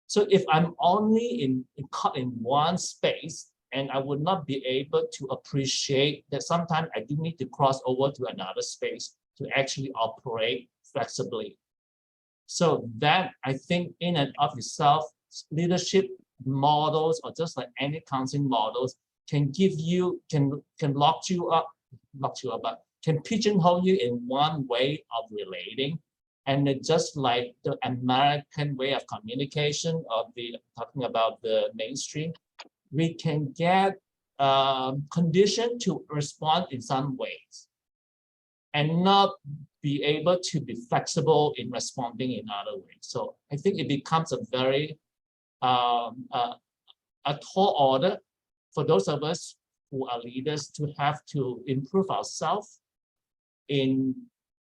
So if I'm only caught in one space, and I would not be able to appreciate that sometimes I do need to cross over to another space to actually operate flexibly. So that, I think, in and of itself, leadership models, or just like any counseling models, can give you, can lock you up, but can pigeonhole you in one way of relating. And it's just like the American way of communication, of talking about the mainstream, we can get conditioned to respond in some ways and not be able to be flexible in responding in other ways. So I think it becomes a very a tall order for those of us who are leaders to have to improve ourselves in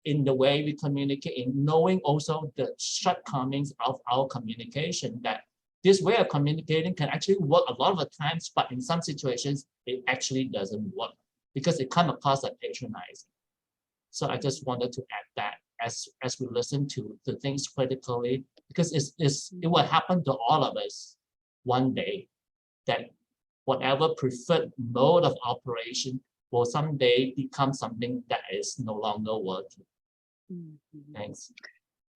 the way we communicate, in knowing also the shortcomings of our communication, that this way of communicating can actually work a lot of the times, but in some situations, it actually doesn't work because it comes across as patronizing. So I just wanted to add that as we listen to the things critically, because it will happen to all of us one day, that whatever preferred mode of operation will someday become something that is no longer working. Thanks.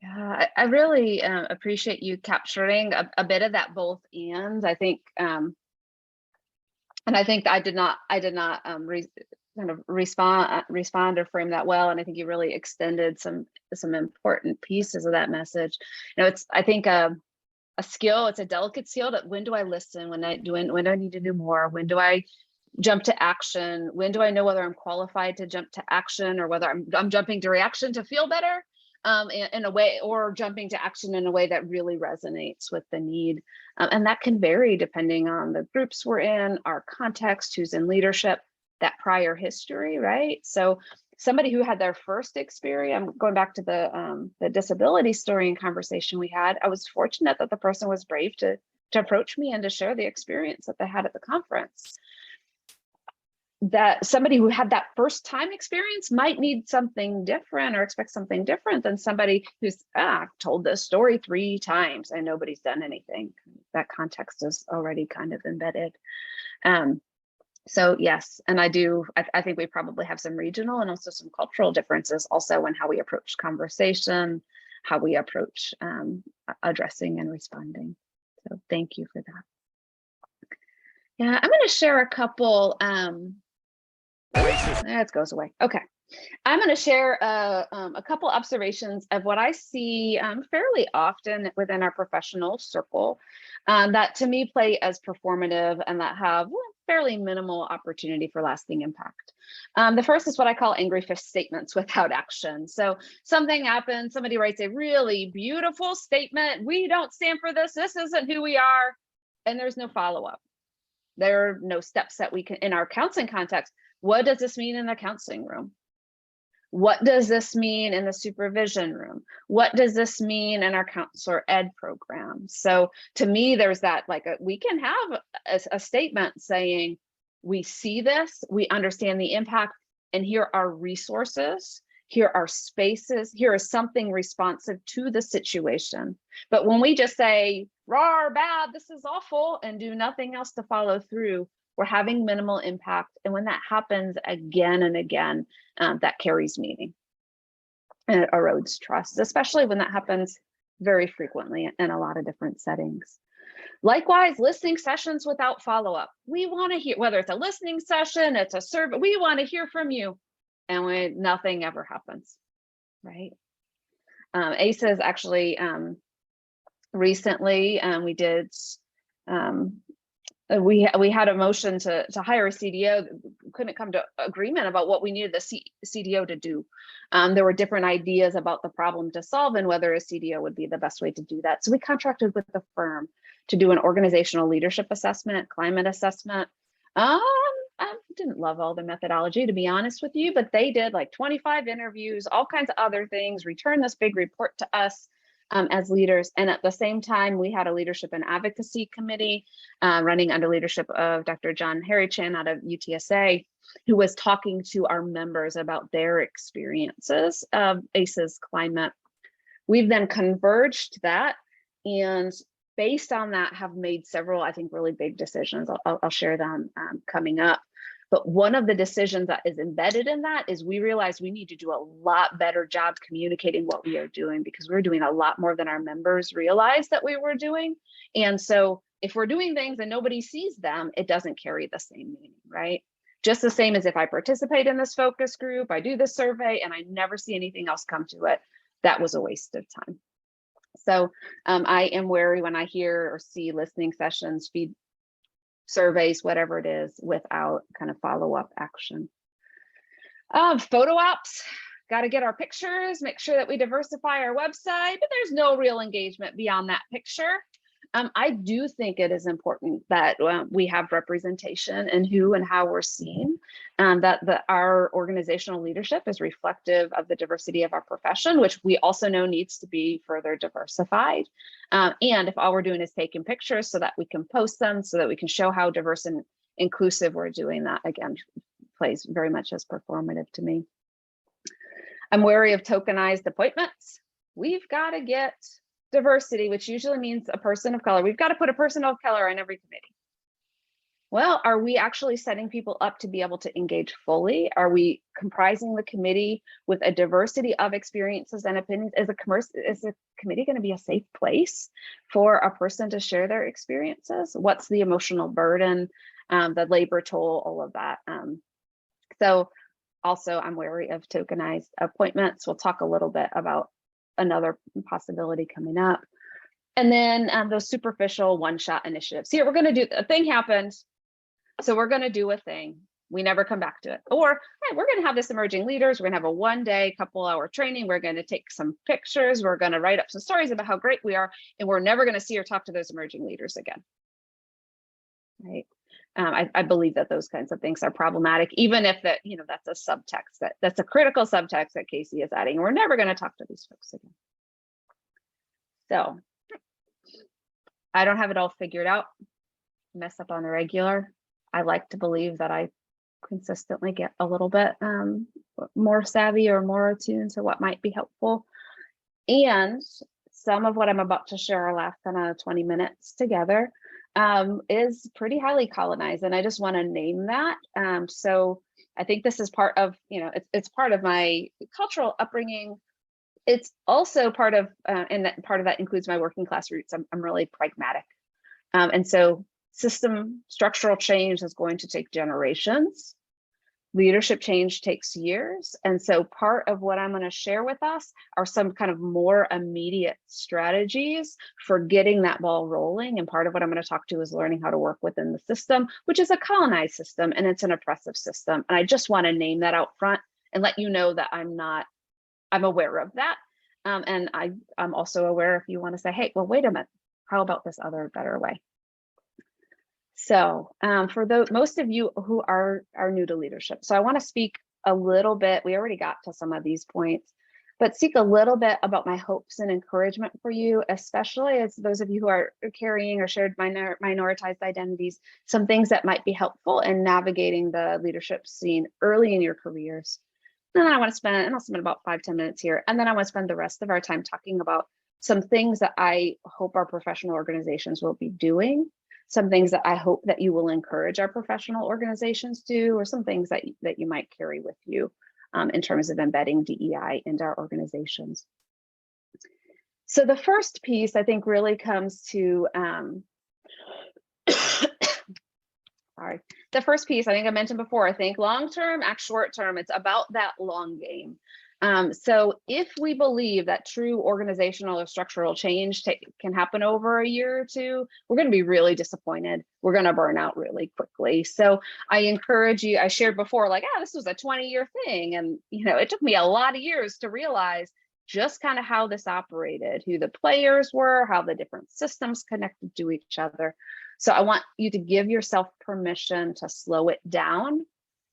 Yeah, I really appreciate you capturing a bit of that both and. I think, and I think I did not kind of respond or frame that well, and I think you really extended some important pieces of that message. You know, it's, I think, a skill. It's a delicate skill. That when do I listen? When do I need to do more? When do I jump to action? When do I know whether I'm qualified to jump to action, or whether I'm jumping to reaction to feel better, in a way, or jumping to action in a way that really resonates with the need? And that can vary depending on the groups we're in, our context, who's in leadership, that prior history, right? So somebody who had their first experience, I'm going back to the disability story and conversation we had, I was fortunate that the person was brave to approach me and to share the experience that they had at the conference. That somebody who had that first time experience might need something different or expect something different than somebody who's I've told this story 3 times and nobody's done anything. That context is already kind of embedded. So yes, and I think we probably have some regional and also some cultural differences also in how we approach conversation, how we approach addressing and responding. So thank you for that. Yeah, I'm going to share a couple. That goes away. Okay. I'm going to share a couple observations of what I see fairly often within our professional circle that to me play as performative and that have fairly minimal opportunity for lasting impact. The first is what I call angry fist statements without action. So something happens, somebody writes a really beautiful statement. We don't stand for this. This isn't who we are. And there's no follow-up. There are no steps that we can, in our counseling context, what does this mean in the counseling room? What does this mean in the supervision room? What does this mean in our counselor ed program? So to me, there's that, like, we can have a statement saying, we see this, we understand the impact, and here are resources, here are spaces, here is something responsive to the situation. But when we just say, raw, bad, this is awful, and do nothing else to follow through, we're having minimal impact. And when that happens again and again, that carries meaning and it erodes trust, especially when that happens very frequently in a lot of different settings. Likewise, listening sessions without follow-up. We want to hear, whether it's a listening session, it's a survey, we want to hear from you. And nothing ever happens, right? ACEs actually recently, we did, we had a motion to hire a CDO. Couldn't come to agreement about what we needed the CDO to do. There were different ideas about the problem to solve and whether a CDO would be the best way to do that. So we contracted with the firm to do an organizational leadership assessment, climate assessment. I didn't love all the methodology, to be honest with you, but they did like 25 interviews, all kinds of other things, returned this big report to us as leaders. And at the same time, we had a leadership and advocacy committee running under leadership of Dr. John Harrychan out of UTSA, who was talking to our members about their experiences of ACE's climate. We've then converged that, and based on that have made several, I think, really big decisions. I'll share them coming up. But one of the decisions that is embedded in that is we realized we need to do a lot better job communicating what we are doing, because we're doing a lot more than our members realized that we were doing. And so if we're doing things and nobody sees them, it doesn't carry the same meaning, right? Just the same as if I participate in this focus group, I do this survey, and I never see anything else come to it, that was a waste of time. So I am wary when I hear or see listening sessions, feed surveys, whatever it is, without kind of follow-up action. Photo ops, got to get our pictures, make sure that we diversify our website, but there's no real engagement beyond that picture. I do think it is important that we have representation in who and how we're seen, that our organizational leadership is reflective of the diversity of our profession, which we also know needs to be further diversified. And if all we're doing is taking pictures so that we can post them, so that we can show how diverse and inclusive we're doing, that again plays very much as performative to me. I'm wary of tokenized appointments. We've got to get diversity, which usually means a person of color. We've got to put a person of color on every committee. Well, are we actually setting people up to be able to engage fully? Are we comprising the committee with a diversity of experiences and opinions? Is the committee going to be a safe place for a person to share their experiences? What's the emotional burden, the labor toll, all of that? So also, I'm wary of tokenized appointments. We'll talk a little bit about another possibility coming up. And then those superficial one-shot initiatives. Here, we're going to do, a thing happened, so we're going to do a thing. We never come back to it. Or, hey, we're going to have this emerging leaders. We're going to have a one-day, couple-hour training. We're going to take some pictures. We're going to write up some stories about how great we are, and we're never going to see or talk to those emerging leaders again. Right? I believe that those kinds of things are problematic, even if that, you know, that's a subtext, that's a critical subtext that Casey is adding. We're never going to talk to these folks again. So I don't have it all figured out, mess up on the regular. I like to believe that I consistently get a little bit more savvy or more attuned to what might be helpful. And some of what I'm about to share, our last kind of 20 minutes together, is pretty highly colonized, and I just want to name that. So I think this is part of, you know, it's part of my cultural upbringing. It's also part of, and that part of that includes my working class roots. I'm really pragmatic, and so system structural change is going to take generations. Leadership change takes years. And so part of what I'm going to share with us are some kind of more immediate strategies for getting that ball rolling. And part of what I'm going to talk to is learning how to work within the system, which is a colonized system and it's an oppressive system. And I just want to name that out front and let you know that I'm aware of that. And I'm also aware if you want to say, hey, well, wait a minute, how about this other better way? So for most of you who are new to leadership, so I want to speak a little bit, we already got to some of these points, but speak a little bit about my hopes and encouragement for you, especially as those of you who are carrying or shared minoritized identities, some things that might be helpful in navigating the leadership scene early in your careers. And then I'll spend about 5-10 minutes here. And then I want to spend the rest of our time talking about some things that I hope our professional organizations will be doing, some things that I hope that you will encourage our professional organizations to, or some things that you might carry with you in terms of embedding DEI into our organizations. So the first piece I think really comes to, sorry, the first piece I think I mentioned before, I think long-term, act short-term, it's about that long game. So if we believe that true organizational or structural change can happen over a year or two, we're going to be really disappointed. We're going to burn out really quickly. So I encourage you, I shared before, like, this was a 20-year thing. And, it took me a lot of years to realize just kind of how this operated, who the players were, how the different systems connected to each other. So I want you to give yourself permission to slow it down,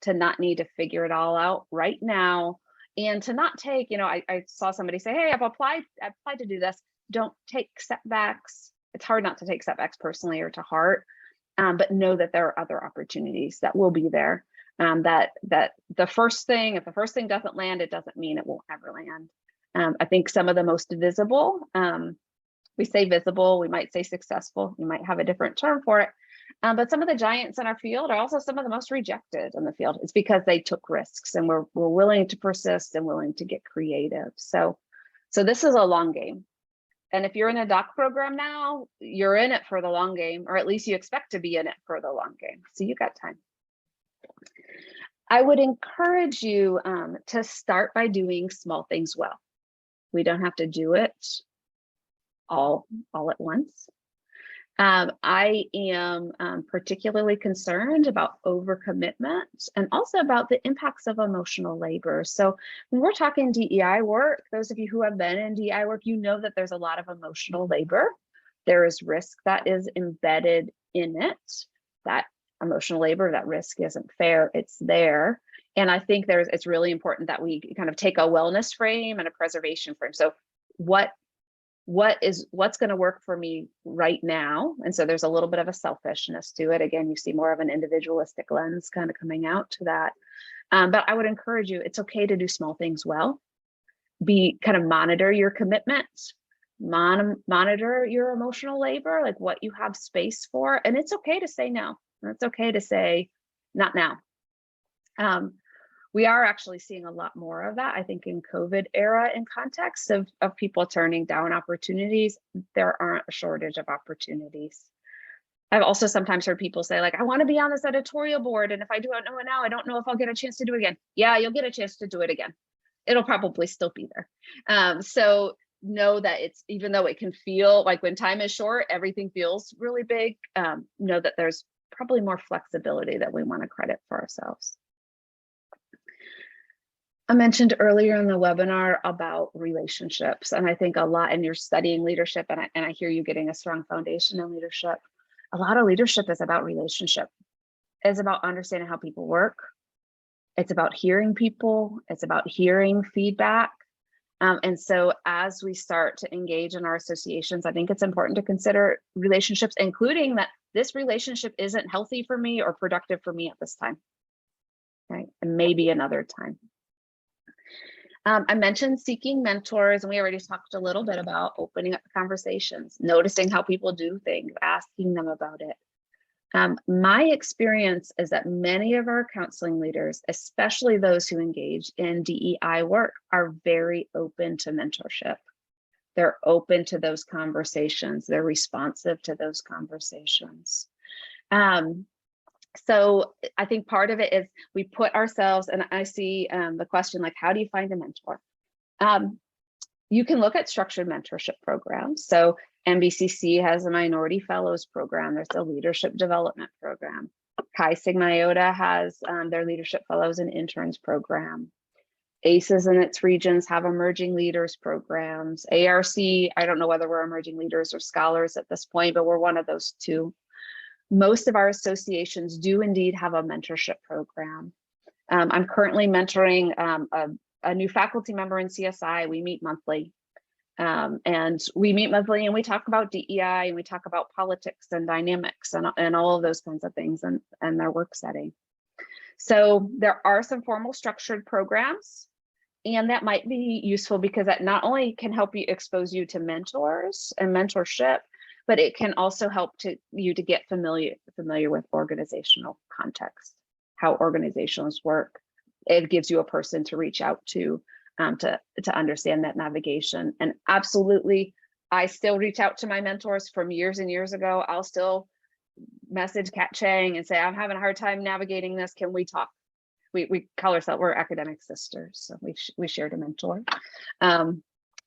to not need to figure it all out right now. And to not take, I saw somebody say, hey, I've applied to do this. Don't take setbacks. It's hard not to take setbacks personally or to heart, but know that there are other opportunities that will be there. That if the first thing doesn't land, it doesn't mean it won't ever land. I think some of the most visible, we say visible, we might say successful, you might have a different term for it. But some of the giants in our field are also some of the most rejected in the field. It's because they took risks and we're willing to persist and willing to get creative. So this is a long game. And if you're in a doc program now, you're in it for the long game, or at least you expect to be in it for the long game. So you got time. I would encourage you to start by doing small things well. We don't have to do it all at once. I am particularly concerned about overcommitment and also about the impacts of emotional labor. So when we're talking DEI work, those of you who have been in DEI work, you know that there's a lot of emotional labor. There is risk that is embedded in it. That emotional labor, that risk isn't fair, it's there. And I think it's really important that we kind of take a wellness frame and a preservation frame. So what's going to work for me right now? And so there's a little bit of a selfishness to it. Again, you see more of an individualistic lens kind of coming out to that. But I would encourage you, it's okay to do small things well. Monitor your commitments, monitor your emotional labor, like what you have space for. And it's okay to say no. It's okay to say not now. We are actually seeing a lot more of that, I think, in COVID era in context of people turning down opportunities. There aren't a shortage of opportunities. I've also sometimes heard people say, like, I want to be on this editorial board, and if I do it now, I don't know if I'll get a chance to do it again. Yeah, you'll get a chance to do it again. It'll probably still be there. So know that it's, even though it can feel like when time is short, everything feels really big, know that there's probably more flexibility that we want to credit for ourselves. I mentioned earlier in the webinar about relationships, and I think a lot, and you're studying leadership, and I hear you getting a strong foundation in leadership. A lot of leadership is about relationship. It's about understanding how people work. It's about hearing people. It's about hearing feedback. And so as we start to engage in our associations, I think it's important to consider relationships, including that this relationship isn't healthy for me or productive for me at this time, right? And maybe another time. I mentioned seeking mentors, and we already talked a little bit about opening up conversations, noticing how people do things, asking them about it. My experience is that many of our counseling leaders, especially those who engage in DEI work, are very open to mentorship. They're open to those conversations. They're responsive to those conversations. So I think part of it is we put ourselves, and I see the question like, how do you find a mentor? You can look at structured mentorship programs. So NBCC has a Minority Fellows program. There's a Leadership Development program. Chi Sigma Iota has their Leadership Fellows and Interns program. ACEs in its regions have emerging leaders programs. ARC, I don't know whether we're emerging leaders or scholars at this point, but we're one of those two. Most of our associations do indeed have a mentorship program. I'm currently mentoring a new faculty member in CSI. We meet monthly. And we talk about DEI and we talk about politics and dynamics and all of those kinds of things and their work setting. So there are some formal structured programs, and that might be useful because that not only can help you expose you to mentors and mentorship, but it can also help you to get familiar with organizational context, how organizations work. It gives you a person to reach out to understand that navigation. And absolutely, I still reach out to my mentors from years and years ago. I'll still message Kat Chang and say, I'm having a hard time navigating this. Can we talk? We call ourselves, we're academic sisters. So we shared a mentor.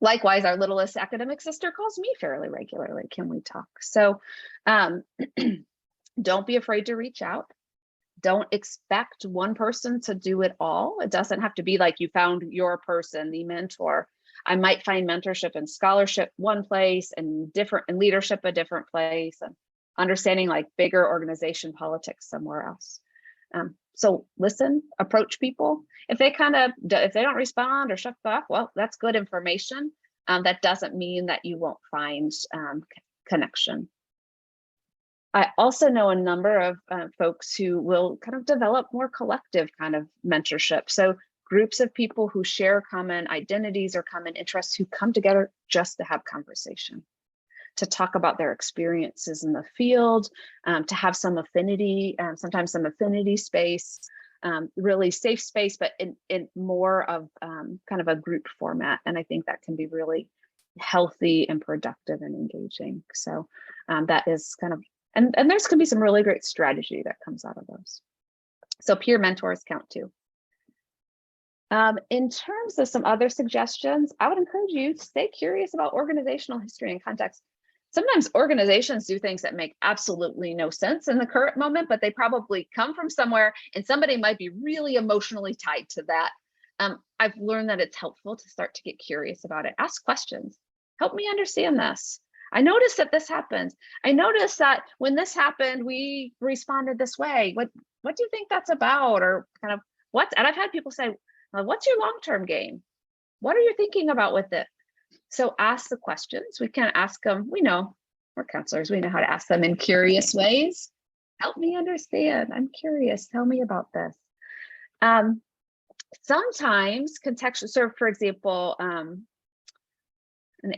Likewise, our littlest academic sister calls me fairly regularly. Can we talk? So don't be afraid to reach out. Don't expect one person to do it all. It doesn't have to be like you found your person, the mentor. I might find mentorship and scholarship one place and leadership a different place, and understanding like bigger organization politics somewhere else. So listen, approach people. If they don't respond or shut off, well, that's good information. That doesn't mean that you won't find connection. I also know a number of folks who will kind of develop more collective kind of mentorship. So groups of people who share common identities or common interests who come together just to have conversation, to talk about their experiences in the field, to have some affinity, sometimes some affinity space, really safe space, but in more of kind of a group format. And I think that can be really healthy and productive and engaging. So that is kind of, and there's could be some really great strategy that comes out of those. So peer mentors count too. In terms of some other suggestions, I would encourage you to stay curious about organizational history and context. Sometimes organizations do things that make absolutely no sense in the current moment, but they probably come from somewhere and somebody might be really emotionally tied to that. I've learned that it's helpful to start to get curious about it. Ask questions. Help me understand this. I noticed that this happened. I noticed that when this happened, we responded this way. What do you think that's about? Or kind of and I've had people say, well, what's your long-term game? What are you thinking about with it? So ask the questions. We can ask them. We know, we're counselors. We know how to ask them in curious ways. Help me understand. I'm curious. Tell me about this. Sometimes contextual, so for example, an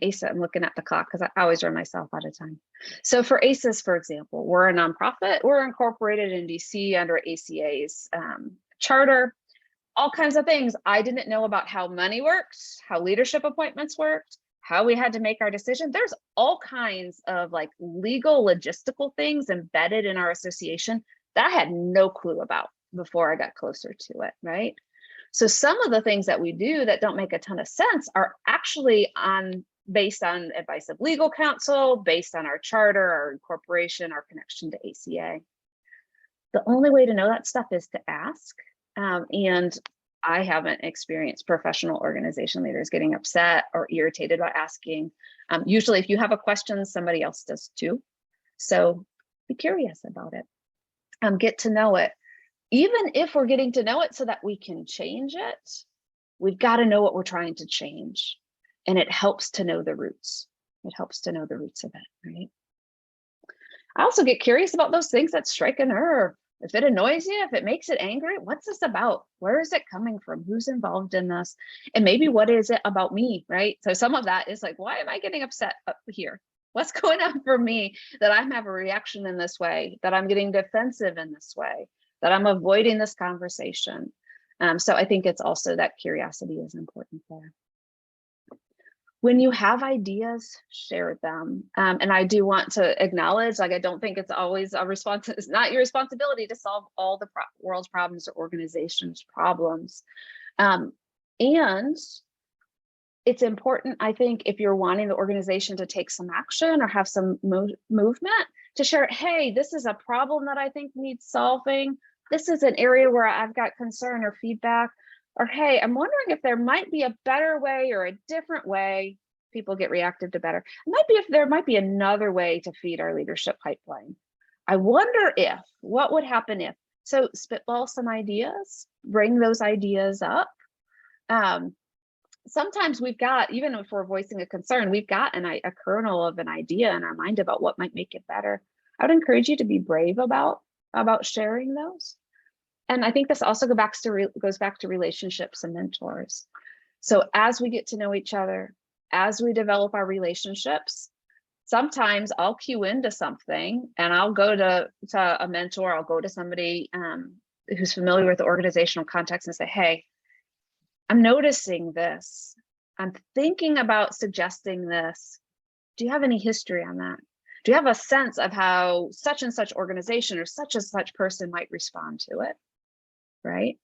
ACES, I'm looking at the clock because I always run myself out of time. So for ACES, for example, we're a nonprofit. We're incorporated in DC under ACA's charter. All kinds of things. I didn't know about how money worked, how leadership appointments worked, how we had to make our decision. There's all kinds of like legal logistical things embedded in our association that I had no clue about before I got closer to it, right? So some of the things that we do that don't make a ton of sense are actually based on advice of legal counsel, based on our charter, our incorporation, our connection to ACA. The only way to know that stuff is to ask. And I haven't experienced professional organization leaders getting upset or irritated by asking. Usually if you have a question, somebody else does too. So be curious about it. Get to know it. Even if we're getting to know it so that we can change it, we've got to know what we're trying to change. And it helps to know the roots. It helps to know the roots of it, right? I also get curious about those things that strike a nerve. If it annoys you, if it makes it angry, what's this about? Where is it coming from? Who's involved in this? And maybe what is it about me, right? So some of that is like, why am I getting upset up here? What's going on for me that I have a reaction in this way, that I'm getting defensive in this way, that I'm avoiding this conversation? So I think it's also that curiosity is important there. when you have ideas, share them. And I do want to acknowledge, like, I don't think it's always it's not your responsibility to solve all the world's problems or organizations' problems. And it's important, I think, if you're wanting the organization to take some action or have some movement, to share, hey, this is a problem that I think needs solving. This is an area where I've got concern or feedback. Or, hey, I'm wondering if there might be a better way or a different way. People get reactive to better. It might be if there might be another way to feed our leadership pipeline. I wonder if, what would happen if? So spitball some ideas, bring those ideas up. Sometimes we've got, even if we're voicing a concern, we've got a kernel of an idea in our mind about what might make it better. I would encourage you to be brave about sharing those. And I think this also goes back to relationships and mentors. So as we get to know each other, as we develop our relationships, sometimes I'll cue into something and I'll go to a mentor, I'll go to somebody who's familiar with the organizational context and say, hey, I'm noticing this. I'm thinking about suggesting this. Do you have any history on that? Do you have a sense of how such and such organization or such and such person might respond to it? Right?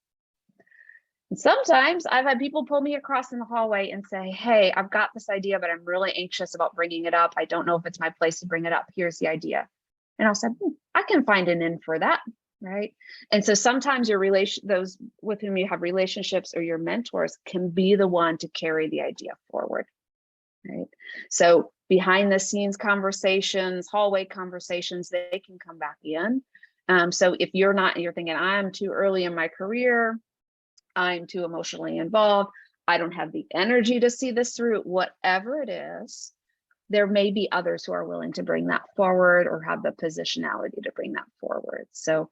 And sometimes I've had people pull me across in the hallway and say, hey, I've got this idea, but I'm really anxious about bringing it up. I don't know if it's my place to bring it up. Here's the idea. And I'll say, I can find an in for that. Right. And so sometimes those with whom you have relationships or your mentors can be the one to carry the idea forward. Right. So behind the scenes conversations, hallway conversations, they can come back in. So if you're thinking, I'm too early in my career, I'm too emotionally involved, I don't have the energy to see this through, whatever it is, there may be others who are willing to bring that forward or have the positionality to bring that forward. So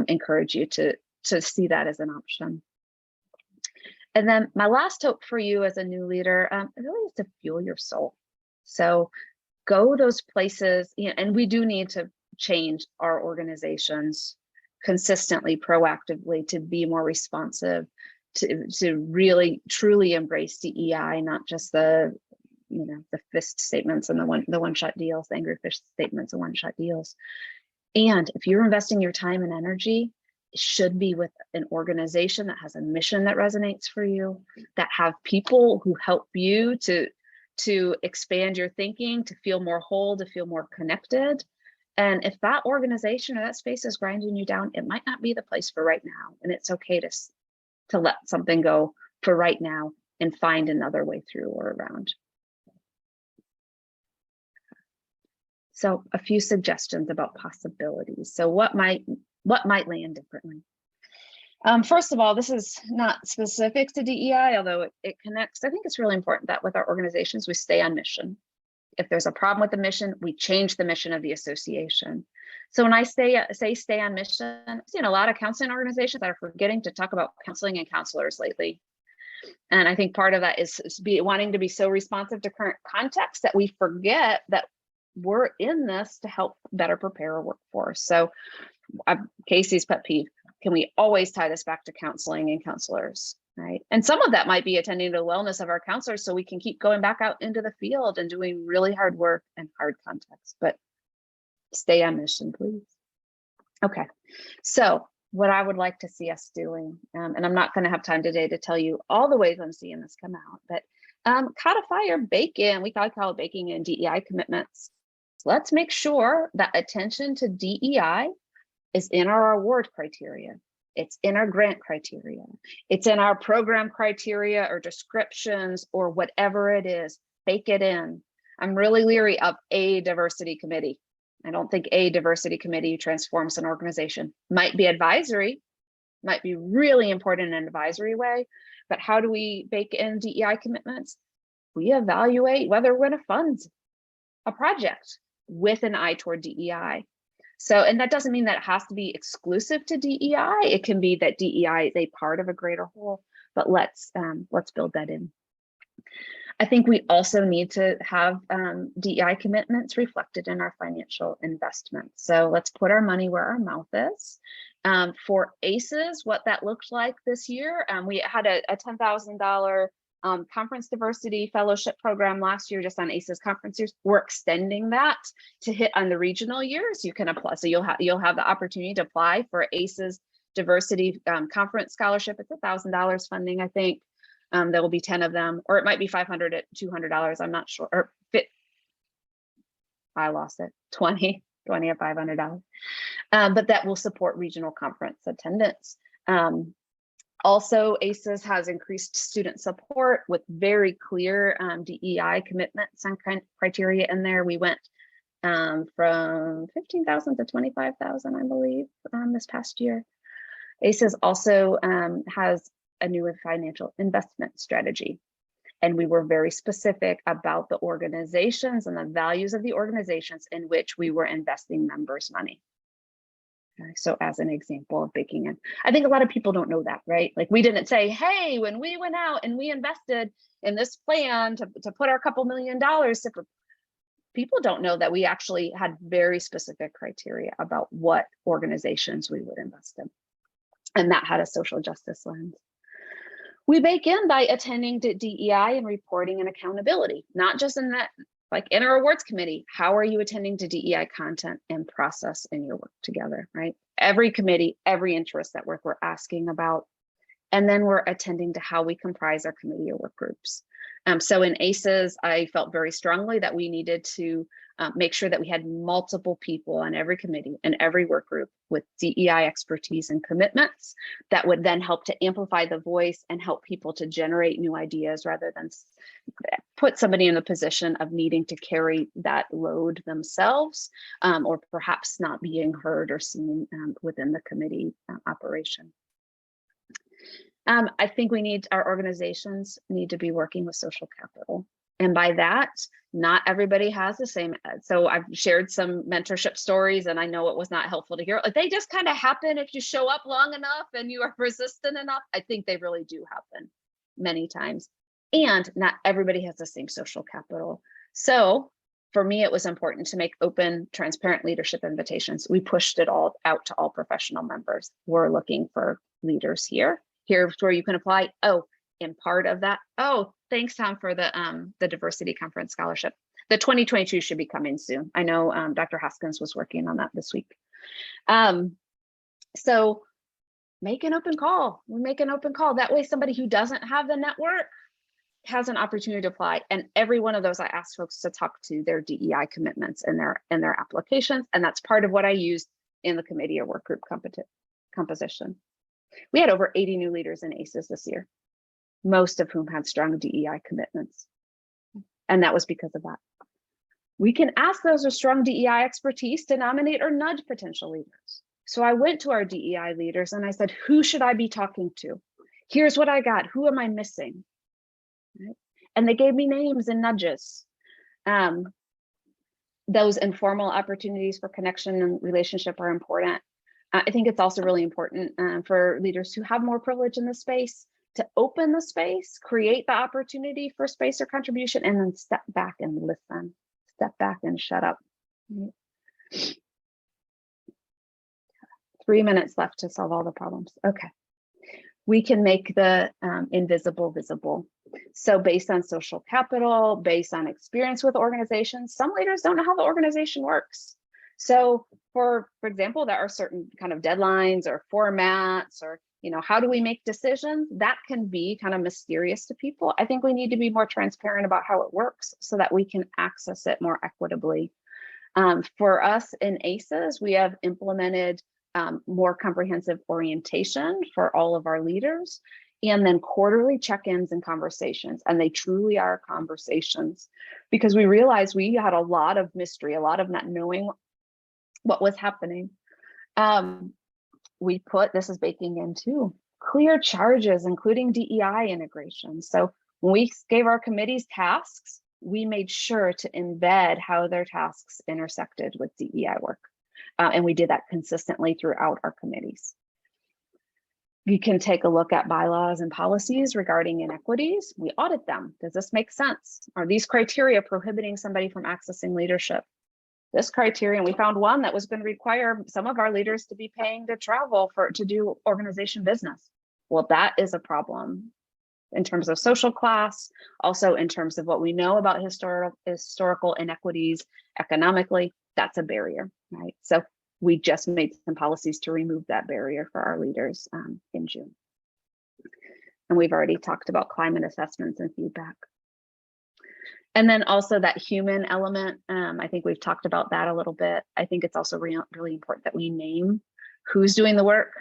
encourage you to see that as an option. And then my last hope for you as a new leader really is to fuel your soul. So go those places, and we do need to change our organizations consistently, proactively, to be more responsive, to really truly embrace DEI, not just the fist statements and the one-shot deals, the angry fist statements and one-shot deals. And if you're investing your time and energy, it should be with an organization that has a mission that resonates for you, that have people who help you to expand your thinking, to feel more whole, to feel more connected. And if that organization or that space is grinding you down, it might not be the place for right now. And it's okay to let something go for right now and find another way through or around. So a few suggestions about possibilities. So what might land differently? First of all, this is not specific to DEI, although it connects. I think it's really important that with our organizations, we stay on mission. If there's a problem with the mission, we change the mission of the association. So when I say stay on mission, I've seen a lot of counseling organizations that are forgetting to talk about counseling and counselors lately. And I think part of that is wanting to be so responsive to current context that we forget that we're in this to help better prepare a workforce. So Casey's pet peeve, can we always tie this back to counseling and counselors, right? And some of that might be attending to the wellness of our counselors so we can keep going back out into the field and doing really hard work and hard context, but stay on mission, please. Okay, so what I would like to see us doing, and I'm not going to have time today to tell you all the ways I'm seeing this come out, but codify or bake in, we call it baking in DEI commitments. Let's make sure that attention to DEI is in our award criteria. It's in our grant criteria. It's in our program criteria or descriptions or whatever it is, bake it in. I'm really leery of a diversity committee. I don't think a diversity committee transforms an organization. Might be advisory, might be really important in an advisory way, but how do we bake in DEI commitments? We evaluate whether we're going to fund a project with an eye toward DEI. So, and that doesn't mean that it has to be exclusive to DEI. It can be that DEI is a part of a greater whole, but let's build that in. I think we also need to have DEI commitments reflected in our financial investments. So let's put our money where our mouth is. For ACEs, what that looked like this year, we had a $10,000 conference diversity fellowship program last year, just on ACES conference years. We're extending that to hit on the regional years. You can apply, so you'll have the opportunity to apply for ACES diversity conference scholarship. It's $1,000 funding, I think. There will be 10 of them, or it might be 500 at $200. I'm not sure. Or I lost it. 20 at $500. But that will support regional conference attendance. Also, ACES has increased student support with very clear DEI commitments and criteria in there. We went from 15,000 to 25,000, I believe, this past year. ACES also has a newer financial investment strategy. And we were very specific about the organizations and the values of the organizations in which we were investing members' money. Okay, so as an example of baking in, I think a lot of people don't know that, right? Like, we didn't say, hey, when we went out and we invested in this plan to put our couple $1 million to, people don't know that we actually had very specific criteria about what organizations we would invest in. And that had a social justice lens. We bake in by attending to DEI and reporting and accountability, not just in that, like in our awards committee, how are you attending to DEI content and process in your work together, right? Every committee, every interest that we're asking about, and then we're attending to how we comprise our committee or work groups. So in ACES, I felt very strongly that we needed to make sure that we had multiple people on every committee and every work group with DEI expertise and commitments that would then help to amplify the voice and help people to generate new ideas rather than put somebody in the position of needing to carry that load themselves, or perhaps not being heard or seen within the committee operation. I think our organizations need to be working with social capital. And by that, not everybody has the same. So I've shared some mentorship stories, and I know it was not helpful to hear. They just kind of happen if you show up long enough and you are persistent enough. I think they really do happen many times. And not everybody has the same social capital. So for me, it was important to make open, transparent leadership invitations. We pushed it all out to all professional members. We're looking for leaders here. Here's where you can apply. Oh, and part of that. Oh, thanks, Tom, for the diversity conference scholarship. The 2022 should be coming soon. I know Dr. Hoskins was working on that this week. So make an open call. We make an open call. That way, somebody who doesn't have the network has an opportunity to apply. And every one of those, I asked folks to talk to their DEI commitments in their applications. And that's part of what I used in the committee or work group composition. We had over 80 new leaders in ACES this year, most of whom had strong DEI commitments. And that was because of that. We can ask those with strong DEI expertise to nominate or nudge potential leaders. So I went to our DEI leaders and I said, who should I be talking to? Here's what I got. Who am I missing? Right? And they gave me names and nudges. Those informal opportunities for connection and relationship are important. I think it's also really important for leaders who have more privilege in the space to open the space, create the opportunity for space or contribution, and then step back and listen, step back and shut up. 3 minutes left to solve all the problems. Okay. We can make the invisible visible. So based on social capital, based on experience with organizations, some leaders don't know how the organization works. So for example, there are certain kind of deadlines or formats or, how do we make decisions? That can be kind of mysterious to people. I think we need to be more transparent about how it works so that we can access it more equitably. For us in ACES, we have implemented more comprehensive orientation for all of our leaders, and then quarterly check-ins and conversations. And they truly are conversations because we realized we had a lot of mystery, a lot of not knowing what was happening. We put, this is baking in too, clear charges, including DEI integration. So when we gave our committees tasks, we made sure to embed how their tasks intersected with DEI work. And we did that consistently throughout our committees. You can take a look at bylaws and policies regarding inequities. We audit them. Does this make sense? Are these criteria prohibiting somebody from accessing leadership? This criterion, we found one that was going to require some of our leaders to be paying to travel to do organization business. Well, that is a problem. in terms of social class, also in terms of what we know about historical inequities economically, that's a barrier, right? So we just made some policies to remove that barrier for our leaders in June. And we've already talked about climate assessments and feedback. And then also that human element, I think we've talked about that a little bit. I think it's also really important that we name who's doing the work.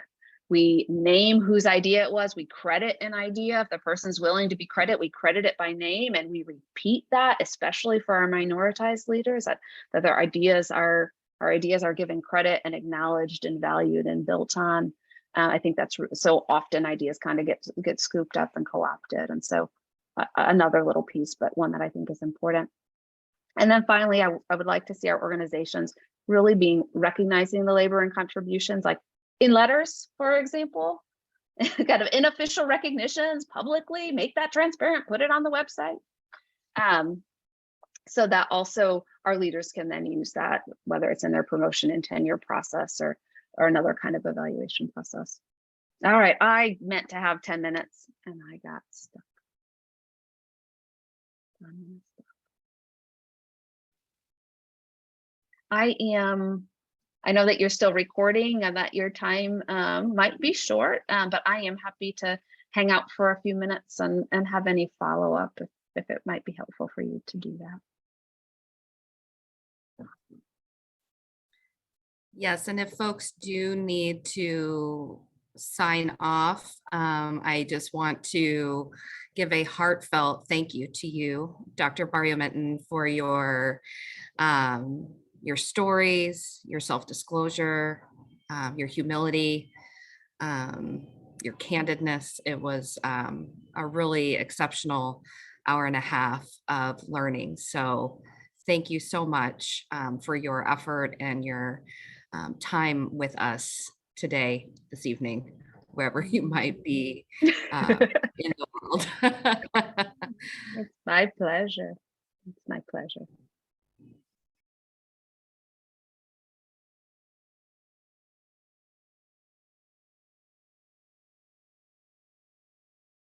We name whose idea it was. We credit an idea. If the person's willing to be credited, we credit it by name, and we repeat that, especially for our minoritized leaders, that their ideas are, our ideas are given credit and acknowledged and valued and built on. I think that's so often ideas kind of get scooped up and co-opted. And so another little piece, but one that I think is important. And then finally, I would like to see our organizations really recognizing the labor and contributions, like in letters, for example, kind of unofficial recognitions publicly, make that transparent, put it on the website. So that also our leaders can then use that, whether it's in their promotion and tenure process or another kind of evaluation process. All right, I meant to have 10 minutes and I got stuck. I know that you're still recording and that your time might be short, but I am happy to hang out for a few minutes and have any follow-up if it might be helpful for you to do that. Yes, and if folks do need to sign off, I just want to give a heartfelt thank you to you, Dr. Barrio Minton, for your stories, your self-disclosure, your humility, your candidness. It was a really exceptional hour and a half of learning. So thank you so much for your effort and your time with us today, this evening, wherever you might be in the world. It's my pleasure. It's my pleasure.